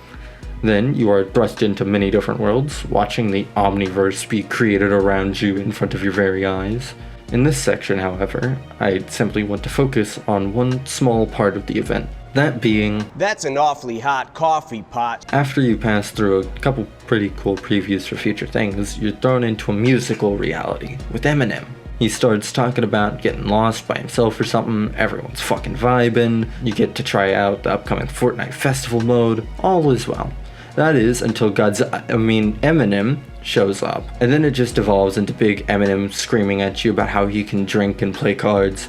Speaker 3: Then you are thrust into many different worlds, watching the Omniverse be created around you in front of your very eyes. In this section, however, I simply want to focus on one small part of the event. That being,
Speaker 10: That's an awfully hot coffee pot.
Speaker 3: after you pass through a couple pretty cool previews for future things, you're thrown into a musical reality with Eminem. He starts talking about getting lost by himself or something, everyone's fucking vibing, you get to try out the upcoming Fortnite festival mode, all is well. That is until Eminem shows up, and then it just evolves into big Eminem screaming at you about how he can drink and play cards.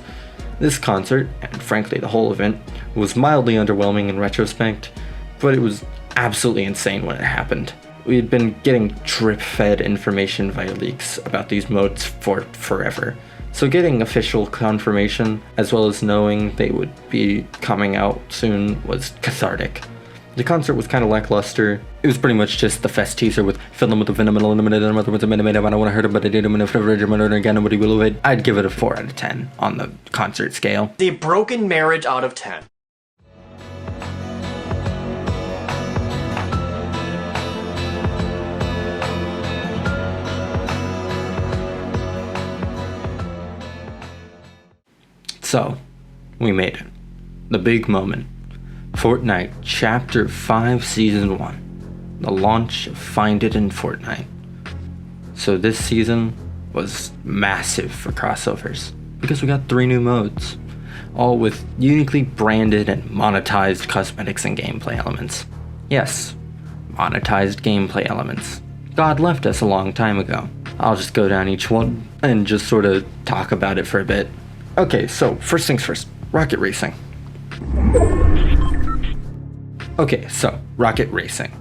Speaker 3: This concert, and frankly the whole event, was mildly underwhelming in retrospect, but it was absolutely insane when it happened. We had been getting drip-fed information via leaks about these modes for forever, so getting official confirmation, as well as knowing they would be coming out soon, was cathartic. The concert was kind of lackluster. It was pretty much just the fest teaser with fill them with the venom, eliminated them with the minute, I don't want to hurt him, but I did him, and if never again, nobody will it. I'd give it a 4 out of 10 on the concert scale.
Speaker 10: The broken marriage out of 10.
Speaker 3: So, we made it. The big moment. Fortnite Chapter 5 Season 1. The launch of Find It in Fortnite. So this season was massive for crossovers, because we got 3 new modes, all with uniquely branded and monetized cosmetics and gameplay elements. Yes, monetized gameplay elements. God left us a long time ago. I'll just go down each one and just sort of talk about it for a bit. Okay, so first things first, rocket racing. Okay, so rocket racing.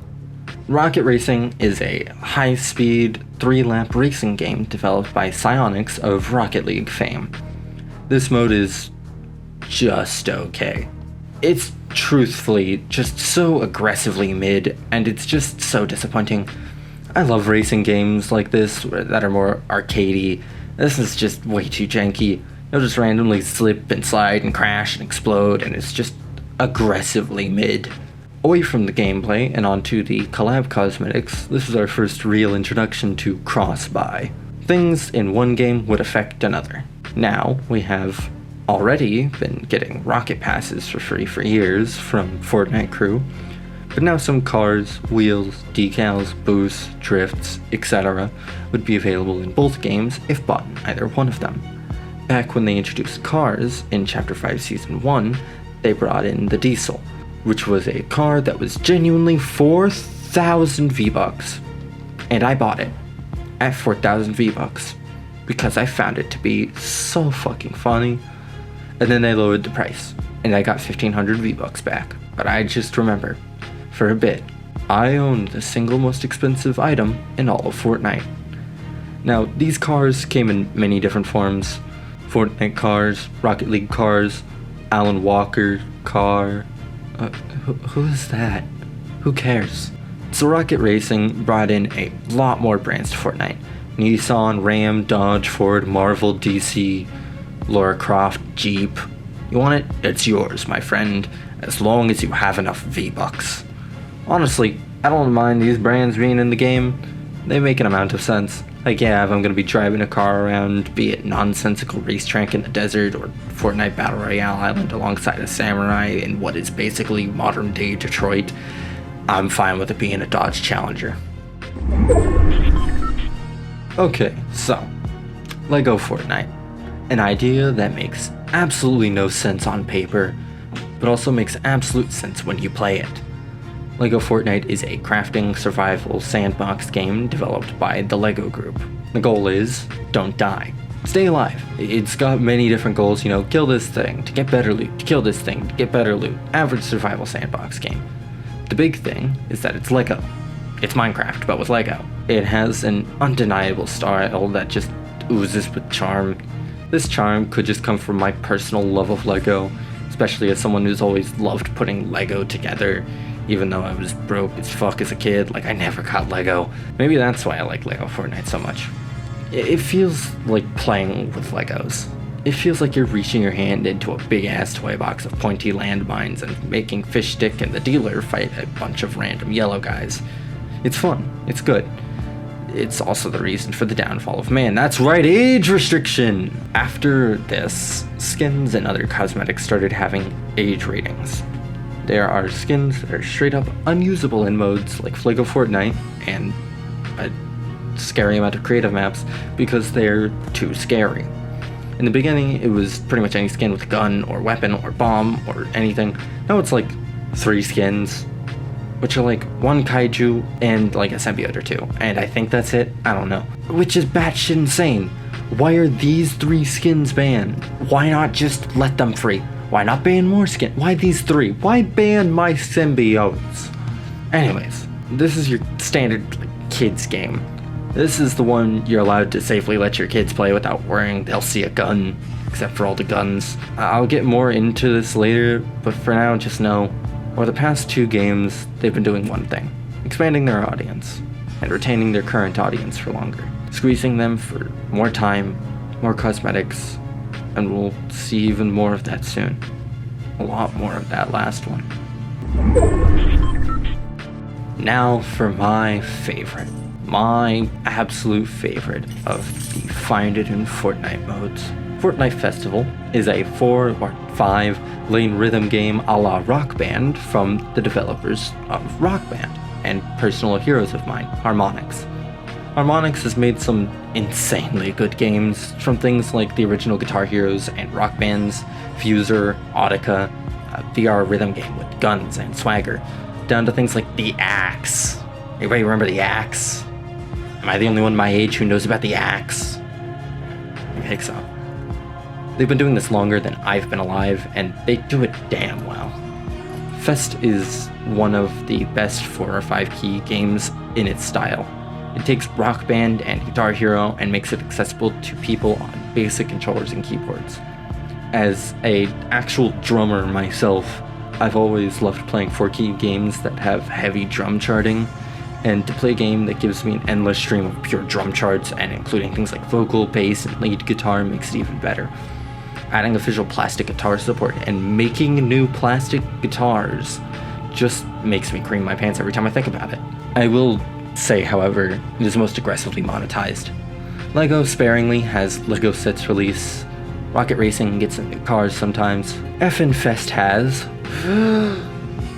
Speaker 3: Rocket racing is a high-speed, 3-lap racing game developed by Psyonix of Rocket League fame. This mode is just okay. It's truthfully just so aggressively mid, and it's just so disappointing. I love racing games like this that are more arcadey. This is just way too janky. You'll just randomly slip and slide and crash and explode, and it's just aggressively mid. Away from the gameplay and onto the collab cosmetics, this is our first real introduction to cross-buy. Things in one game would affect another. Now, we have already been getting rocket passes for free for years from Fortnite crew, but now some cars, wheels, decals, boosts, drifts, etc. would be available in both games if bought in either one of them. Back when they introduced cars in Chapter 5 Season 1, they brought in the Diesel, which was a car that was genuinely 4,000 V-Bucks. And I bought it at 4,000 V-Bucks because I found it to be so fucking funny. And then they lowered the price, and I got 1,500 V-Bucks back. But I just remember, for a bit, I owned the single most expensive item in all of Fortnite. Now, these cars came in many different forms. Fortnite cars, Rocket League cars, Alan Walker car. Who is that? Who cares? So Rocket Racing brought in a lot more brands to Fortnite. Nissan, Ram, Dodge, Ford, Marvel, DC, Lara Croft, Jeep. You want it? It's yours, my friend, as long as you have enough V-Bucks. Honestly, I don't mind these brands being in the game. They make an amount of sense. Like, yeah, if I'm gonna be driving a car around, be it nonsensical racetrack in the desert or Fortnite Battle Royale Island alongside a samurai in what is basically modern day Detroit, I'm fine with it being a Dodge Challenger. Okay, so, Lego Fortnite. An idea that makes absolutely no sense on paper, but also makes absolute sense when you play it. Lego Fortnite is a crafting survival sandbox game developed by the LEGO Group. The goal is, don't die.
Speaker 1: stay alive. It's got many different goals, you know, kill this thing to get better loot, to kill this thing to get better loot. Average survival sandbox game. The big thing is that it's Lego. It's Minecraft, but with Lego. It has an undeniable style that just oozes with charm. This charm could just come from my personal love of Lego, especially as someone who's always loved putting Lego together, even though I was broke as fuck as a kid. Like, I never got Lego. Maybe that's why I like Lego Fortnite so much. It feels like playing with Legos. It feels like you're reaching your hand into a big-ass toy box of pointy landmines and making Fish Stick and the dealer fight a bunch of random yellow guys. It's fun. It's good. It's also the reason for the downfall of man. That's right, age restriction! After this, skins and other cosmetics started having age ratings. There are skins that are straight up unusable in modes like Lego Fortnite and a scary amount of creative maps because they're too scary. In the beginning, it was pretty much any skin with a gun or weapon or bomb or anything. Now it's like 3 skins, which are like 1 kaiju and like a symbiote or 2. And I think that's it. I don't know. Which is batshit insane. Why are these 3 skins banned? Why not just let them free? Why not ban more skins? Why these 3? Why ban my symbiotes? Anyways, this is your standard kids game. This is the one you're allowed to safely let your kids play without worrying they'll see a gun, except for all the guns. I'll get more into this later, but for now just know, over the past 2 games, they've been doing one thing: expanding their audience, and retaining their current audience for longer. Squeezing them for more time, more cosmetics, and we'll see even more of that soon. A lot more of that last one. Now for my favorite. My absolute favorite of the Find It in Fortnite modes. Fortnite Festival is a 4 or 5 lane rhythm game a la Rock Band from the developers of Rock Band and personal heroes of mine, Harmonix. Harmonix has made some insanely good games, from things like the original Guitar Heroes and Rock Band's Fuser, Audica, a VR rhythm game with guns and swagger, down to things like The Axe. Anybody remember The Axe? Am I the only one my age who knows about The Axe? I think so. They've been doing this longer than I've been alive, and they do it damn well. Fest is one of the best 4 or 5 key games in its style. It takes Rock Band and Guitar Hero and makes it accessible to people on basic controllers and keyboards. As an actual drummer myself, I've always loved playing 4-key games that have heavy drum charting, and to play a game that gives me an endless stream of pure drum charts and including things like vocal, bass, and lead guitar makes it even better. Adding official plastic guitar support and making new plastic guitars just makes me cream my pants every time I think about it. I will say, however, it is most aggressively monetized. LEGO sparingly has LEGO sets release. Rocket Racing gets some new cars sometimes. Effin' Fest has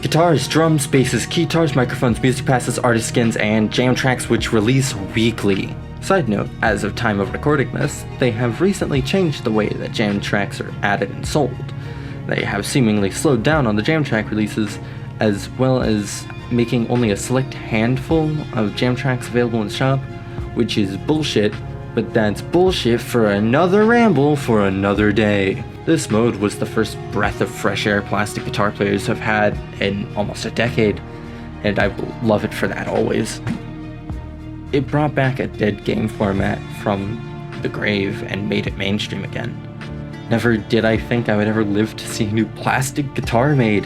Speaker 1: guitars, drums, basses, keytars, microphones, music passes, artist skins, and jam tracks which release weekly. Side note, as of time of recording this, they have recently changed the way that jam tracks are added and sold. They have seemingly slowed down on the jam track releases, as well as making only a select handful of jam tracks available in the shop, which is bullshit, but that's bullshit for another ramble for another day. This mode was the first breath of fresh air plastic guitar players have had in almost a decade, and I will love it for that always. It brought back a dead game format from the grave and made it mainstream again. Never did I think I would ever live to see a new plastic guitar made,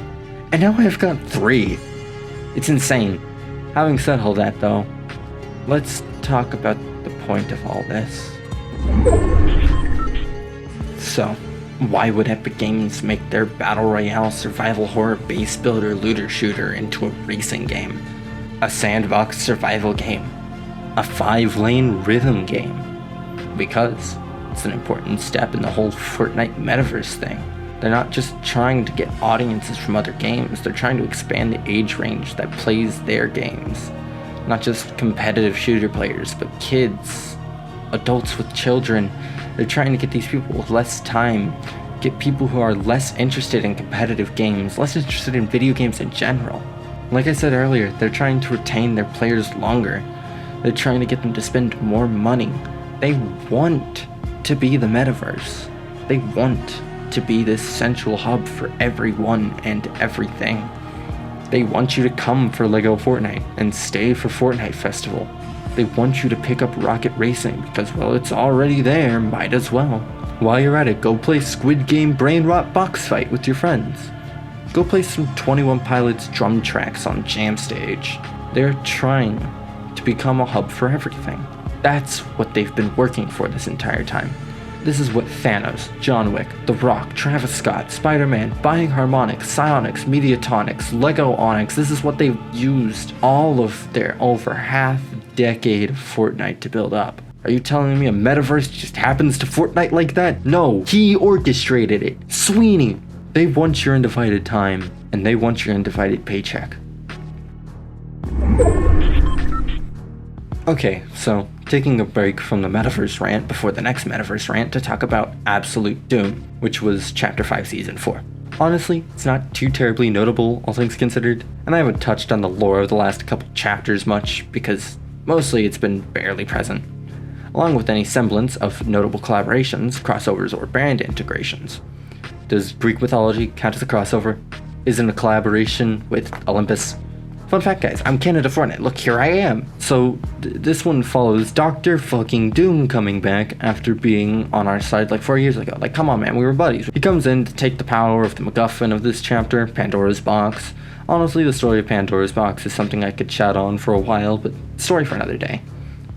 Speaker 1: and now I've got 3. It's insane. Having said all that though, let's talk about the point of all this. So, why would Epic Games make their Battle Royale survival horror base builder looter shooter into a racing game? A sandbox survival game? A 5-lane rhythm game? Because it's an important step in the whole Fortnite Metaverse thing. They're not just trying to get audiences from other games, they're trying to expand the age range that plays their games. Not just competitive shooter players, but kids, adults with children. They're trying to get these people with less time, get people who are less interested in competitive games, less interested in video games in general. Like I said earlier, they're trying to retain their players longer. They're trying to get them to spend more money. They want to be the metaverse. They want to be this central hub for everyone and everything. They want you to come for LEGO Fortnite and stay for Fortnite Festival. They want you to pick up Rocket Racing because, well, it's already there, might as well. While you're at it, go play Squid Game Brain Rot Box Fight with your friends. Go play some 21 Pilots drum tracks on Jam Stage. They're trying to become a hub for everything. That's what they've been working for this entire time. This is what Thanos, John Wick, The Rock, Travis Scott, Spider-Man, Buying Harmonix, Psyonix, Mediatronics, Lego Onyx, this is what they've used all of their over half decade of Fortnite to build up. Are you telling me a metaverse just happens to Fortnite like that? No, he orchestrated it. Sweeney. They want your undivided time, and they want your undivided paycheck. Okay, so taking a break from the Metaverse rant before the next Metaverse rant to talk about Absolute Doom, which was Chapter 5 Season 4. Honestly, it's not too terribly notable, all things considered, and I haven't touched on the lore of the last couple chapters much, because mostly it's been barely present, along with any semblance of notable collaborations, crossovers, or brand integrations. Does Greek mythology count as a crossover? Is it a collaboration with Olympus? Fun fact, guys, I'm Canada Fortnite. Look, here I am. So this one follows Dr. fucking Doom coming back after being on our side like 4 years ago. Like, come on, man, we were buddies. He comes in to take the power of the MacGuffin of this chapter, Pandora's Box. Honestly, the story of Pandora's Box is something I could chat on for a while, but story for another day.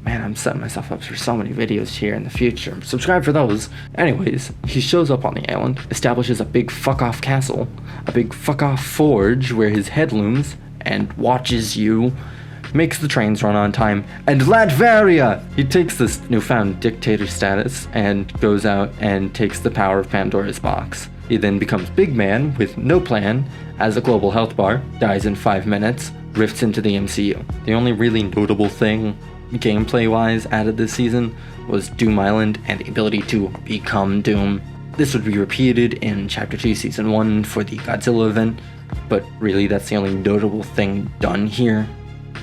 Speaker 1: Man, I'm setting myself up for so many videos here in the future. Subscribe for those. Anyways, he shows up on the island, establishes a big fuck-off castle, a big fuck-off forge where his head looms, and watches you, makes the trains run on time, and Latveria! He takes this newfound dictator status and goes out and takes the power of Pandora's Box. He then becomes Big Man with no plan, has a global health bar, dies in 5 minutes, rifts into the MCU. The only really notable thing gameplay-wise added this season was Doom Island and the ability to become Doom. This would be repeated in Chapter 2 Season 1 for the Godzilla event, but really that's the only notable thing done here.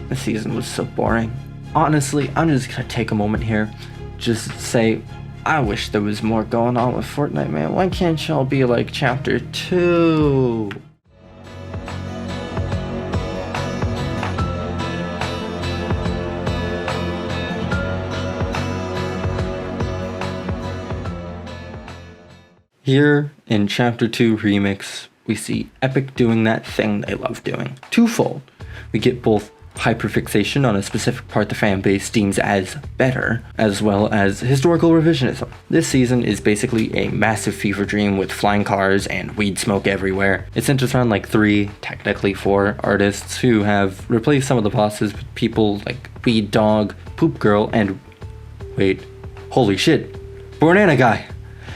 Speaker 1: The season was so boring. Honestly, I'm just gonna take a moment here, just say, I wish there was more going on with Fortnite, man. Why can't y'all be like Chapter 2? Here in Chapter 2 Remix, we see Epic doing that thing they love doing. Twofold. We get both hyperfixation on a specific part the fan base deems as better, as well as historical revisionism. This season is basically a massive fever dream with flying cars and weed smoke everywhere. It centers around like 3, technically 4 artists who have replaced some of the bosses with people like Weed Dog, Poop Girl, and wait, holy shit, Banana Guy!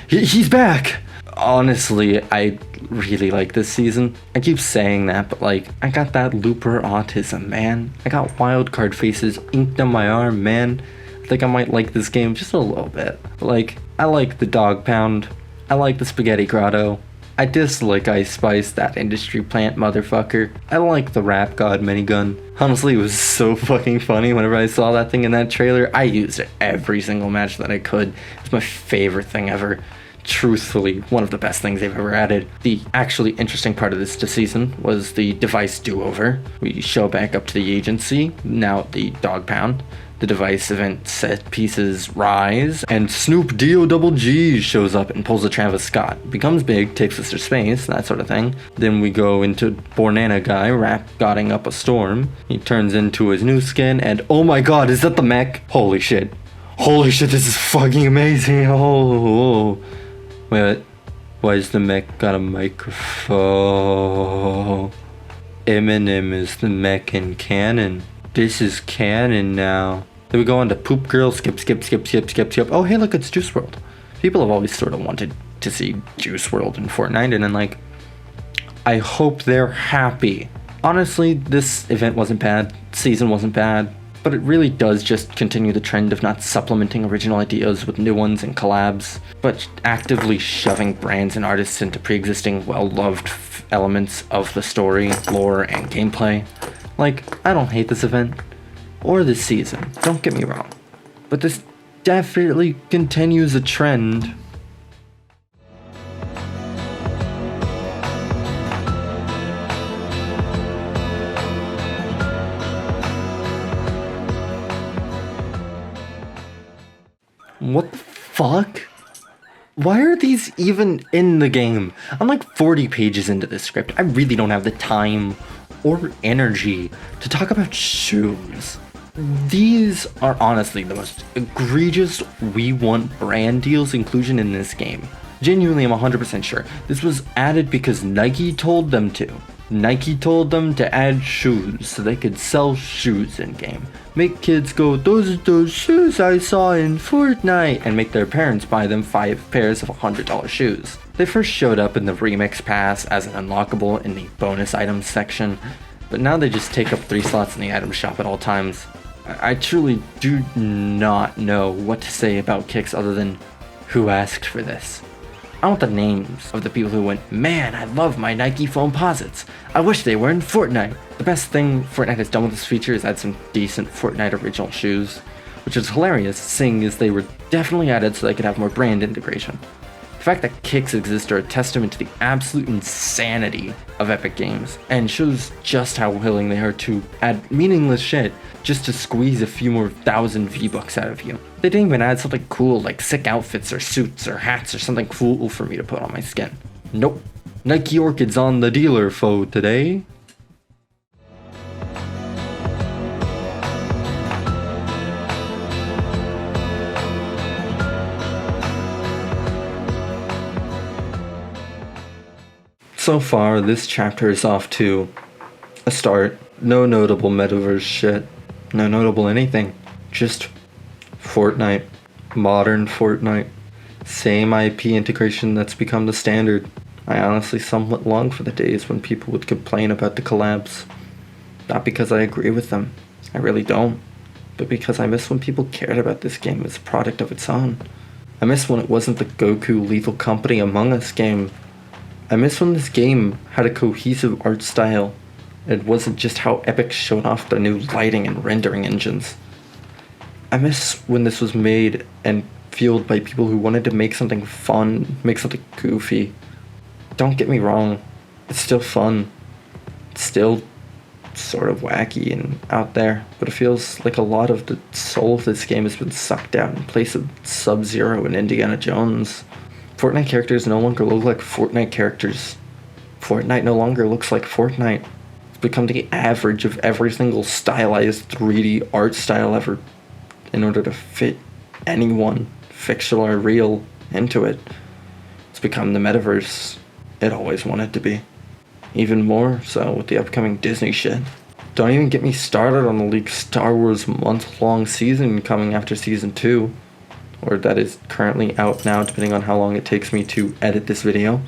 Speaker 1: He's back! Honestly, I really like this season. I keep saying that, but like, I got that Looper autism, man. I got wildcard faces inked on my arm, man. I think I might like this game just a little bit. Like, I like the Dog Pound. I like the Spaghetti Grotto. I dislike Ice Spice, that industry plant motherfucker. I like the Rap God minigun. Honestly, it was so fucking funny whenever I saw that thing in that trailer. I used it every single match that I could. It's my favorite thing ever. Truthfully, one of the best things they've ever added. The actually interesting part of this season was the device do-over. We show back up to the agency, now the Dog Pound. The device event set pieces rise, and Snoop D-O-double-G shows up and pulls a Travis Scott. Becomes big, takes us to space, that sort of thing. Then we go into Banana Guy rap godding up a storm. He turns into his new skin, and oh my god, is that the mech? Holy shit. Holy shit, this is fucking amazing. Oh. Wait, why is the mech got a microphone? Eminem is the mech in canon. This is canon now. Then we go on to Poop Girl, skip. Oh, hey, look, it's Juice WRLD. People have always sort of wanted to see Juice WRLD in Fortnite, and then, like, I hope they're happy. Honestly, this event wasn't bad, season wasn't bad, but it really does just continue the trend of not supplementing original ideas with new ones and collabs, but actively shoving brands and artists into pre-existing, well-loved elements of the story, lore, and gameplay. Like, I don't hate this event, or this season, don't get me wrong, but this
Speaker 3: definitely continues a trend. What the fuck? Why are these even in the game? I'm like 40 pages into this script. I really don't have the time or energy to talk about shoes. These are honestly the most egregious we want brand deals inclusion in this game. Genuinely, I'm 100% sure this was added because Nike told them to. Nike told them to add shoes so they could sell shoes in game. Make kids go, those are those shoes I saw in Fortnite, and make their parents buy them 5 pairs of $100 shoes. They first showed up in the remix pass as an unlockable in the bonus items section, but now they just take up 3 slots in the item shop at all times. I truly do not know what to say about kicks other than who asked for this. I want the names of the people who went, man, I love my Nike Foamposites. I wish they were in Fortnite. The best thing Fortnite has done with this feature is add some decent Fortnite original shoes, which is hilarious, seeing as they were definitely added so they could have more brand integration. The fact that kicks exist are a testament to the absolute insanity of Epic Games, and shows just how willing they are to add meaningless shit just to squeeze a few more 1,000 V-Bucks out of you. They didn't even add something cool like sick outfits or suits or hats or something cool for me to put on my skin. Nope. Nike Orchid's on the dealer foe today. So far, this chapter is off to a start. No notable Metaverse shit. No notable anything. Just Fortnite. Modern Fortnite. Same IP integration that's become the standard. I honestly somewhat long for the days when people would complain about the collabs. Not because I agree with them. I really don't. But because I miss when people cared about this game as a product of its own. I miss when it wasn't the Goku Lethal Company Among Us game. I miss when this game had a cohesive art style. It wasn't just how Epic showed off their new lighting and rendering engines. I miss when this was made and fueled by people who wanted to make something fun, make something goofy. Don't get me wrong, it's still fun. It's still sort of wacky and out there, but it feels like a lot of the soul of this game has been sucked out in place of Sub-Zero and Indiana Jones. Fortnite characters no longer look like Fortnite characters. Fortnite no longer looks like Fortnite. It's become the average of every single stylized 3D art style ever in order to fit anyone, fictional or real, into it. It's become the Metaverse it always wanted to be. Even more so with the upcoming Disney shit. Don't even get me started on the leaked Star Wars month-long season coming after Season 2. Or that is currently out now, depending on how long it takes me to edit this video.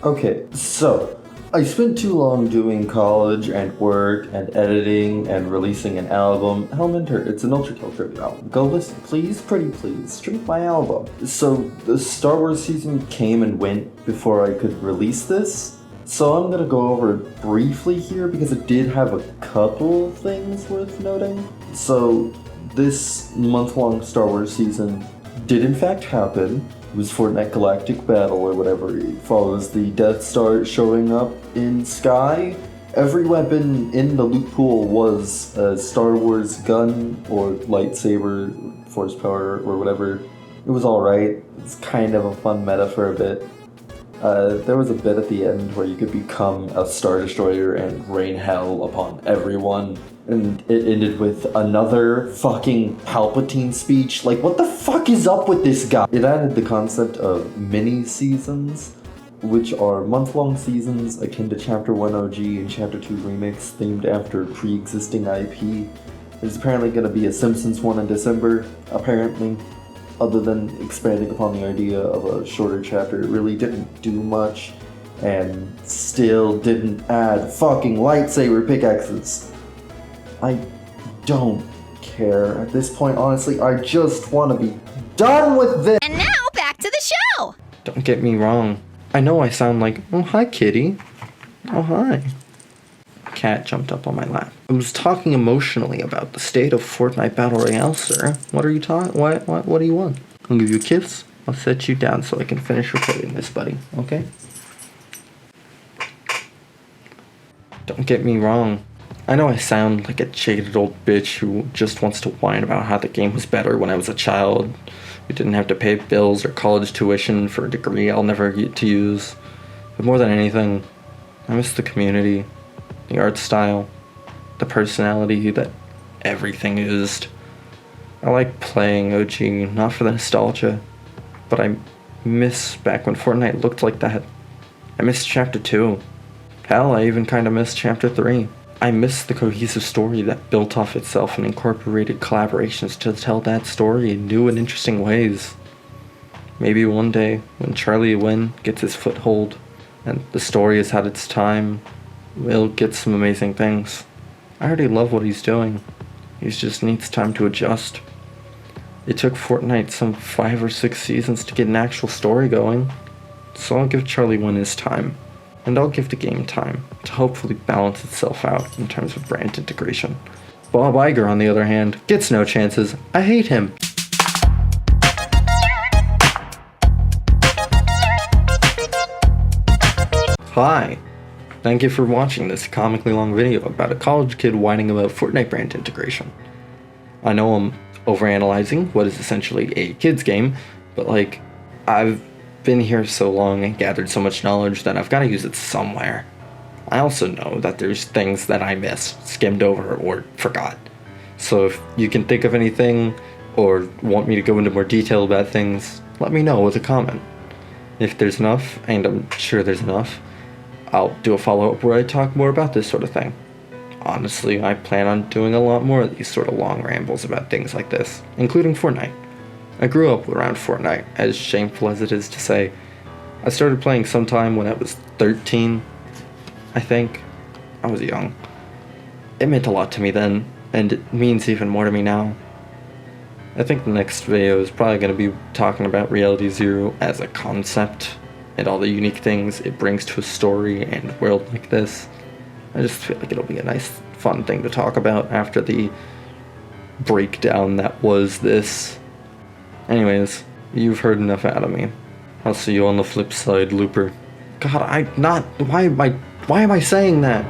Speaker 3: Okay, so I spent too long doing college and work and editing and releasing an album. Hellminter, it's an Ultra Kill tribute album. Go listen, please, pretty please, stream my album. So the Star Wars season came and went before I could release this. So I'm gonna go over it briefly here because it did have a couple things worth noting. So this month-long Star Wars season did in fact happen. It was Fortnite Galactic Battle or whatever. It follows the Death Star showing up in Sky. Every weapon in the loot pool was a Star Wars gun or lightsaber, force power or whatever. It was alright. It's kind of a fun meta for a bit. There was a bit at the end where you could become a Star Destroyer and rain hell upon everyone, and it ended with another fucking Palpatine speech. Like, what the fuck is up with this guy? It added the concept of mini-seasons, which are month-long seasons akin to Chapter 1 OG and Chapter 2 Remix, themed after pre-existing IP. There's apparently going to be a Simpsons one in December, apparently. Other than expanding upon the idea of a shorter chapter, it really didn't do much, and still didn't add fucking lightsaber pickaxes. I don't care at this point, honestly. I just want to be done with this.
Speaker 11: And now back to the show.
Speaker 3: Don't get me wrong. I know I sound like, oh hi kitty. Oh hi. cat jumped up on my lap. I was talking emotionally about the state of Fortnite Battle Royale, sir. What are you talking? What do you want? I'll give you a kiss. I'll set you down so I can finish recording this, buddy. Okay? Don't get me wrong. I know I sound like a jaded old bitch who just wants to whine about how the game was better when I was a child. We didn't have to pay bills or college tuition for a degree I'll never get to use. But more than anything, I miss the community, the art style, the personality that everything oozed. I like playing OG, not for the nostalgia, but I miss back when Fortnite looked like that. I miss Chapter 2. Hell, I even kinda miss Chapter 3. I miss the cohesive story that built off itself and incorporated collaborations to tell that story in new and interesting ways. Maybe one day, when Charlie Wen gets his foothold, and the story has had its time, we'll get some amazing things. I already love what he's doing. He just needs time to adjust. It took Fortnite some 5 or 6 seasons to get an actual story going, so I'll give Charlie Wen his time. And I'll give the game time to hopefully balance itself out in terms of brand integration. Bob Iger, on the other hand, gets no chances. I hate him. Hi. Thank you for watching this comically long video about a college kid whining about Fortnite brand integration. I know I'm overanalyzing what is essentially a kid's game, but like, I've been here so long and gathered so much knowledge that I've got to use it somewhere. I also know that there's things that I missed, skimmed over, or forgot. So if you can think of anything or want me to go into more detail about things, let me know with a comment. If there's enough, and I'm sure there's enough, I'll do a follow-up where I talk more about this sort of thing. Honestly, I plan on doing a lot more of these sort of long rambles about things like this, including Fortnite. I grew up around Fortnite, as shameful as it is to say. I started playing sometime when I was 13, I think. I was young. It meant a lot to me then, and it means even more to me now. I think the next video is probably going to be talking about Reality Zero as a concept, and all the unique things it brings to a story and world like this. I just feel like it'll be a nice, fun thing to talk about after the breakdown that was this. Anyways, you've heard enough out of me. I'll see you on the flip side, Looper. God, why am I saying that?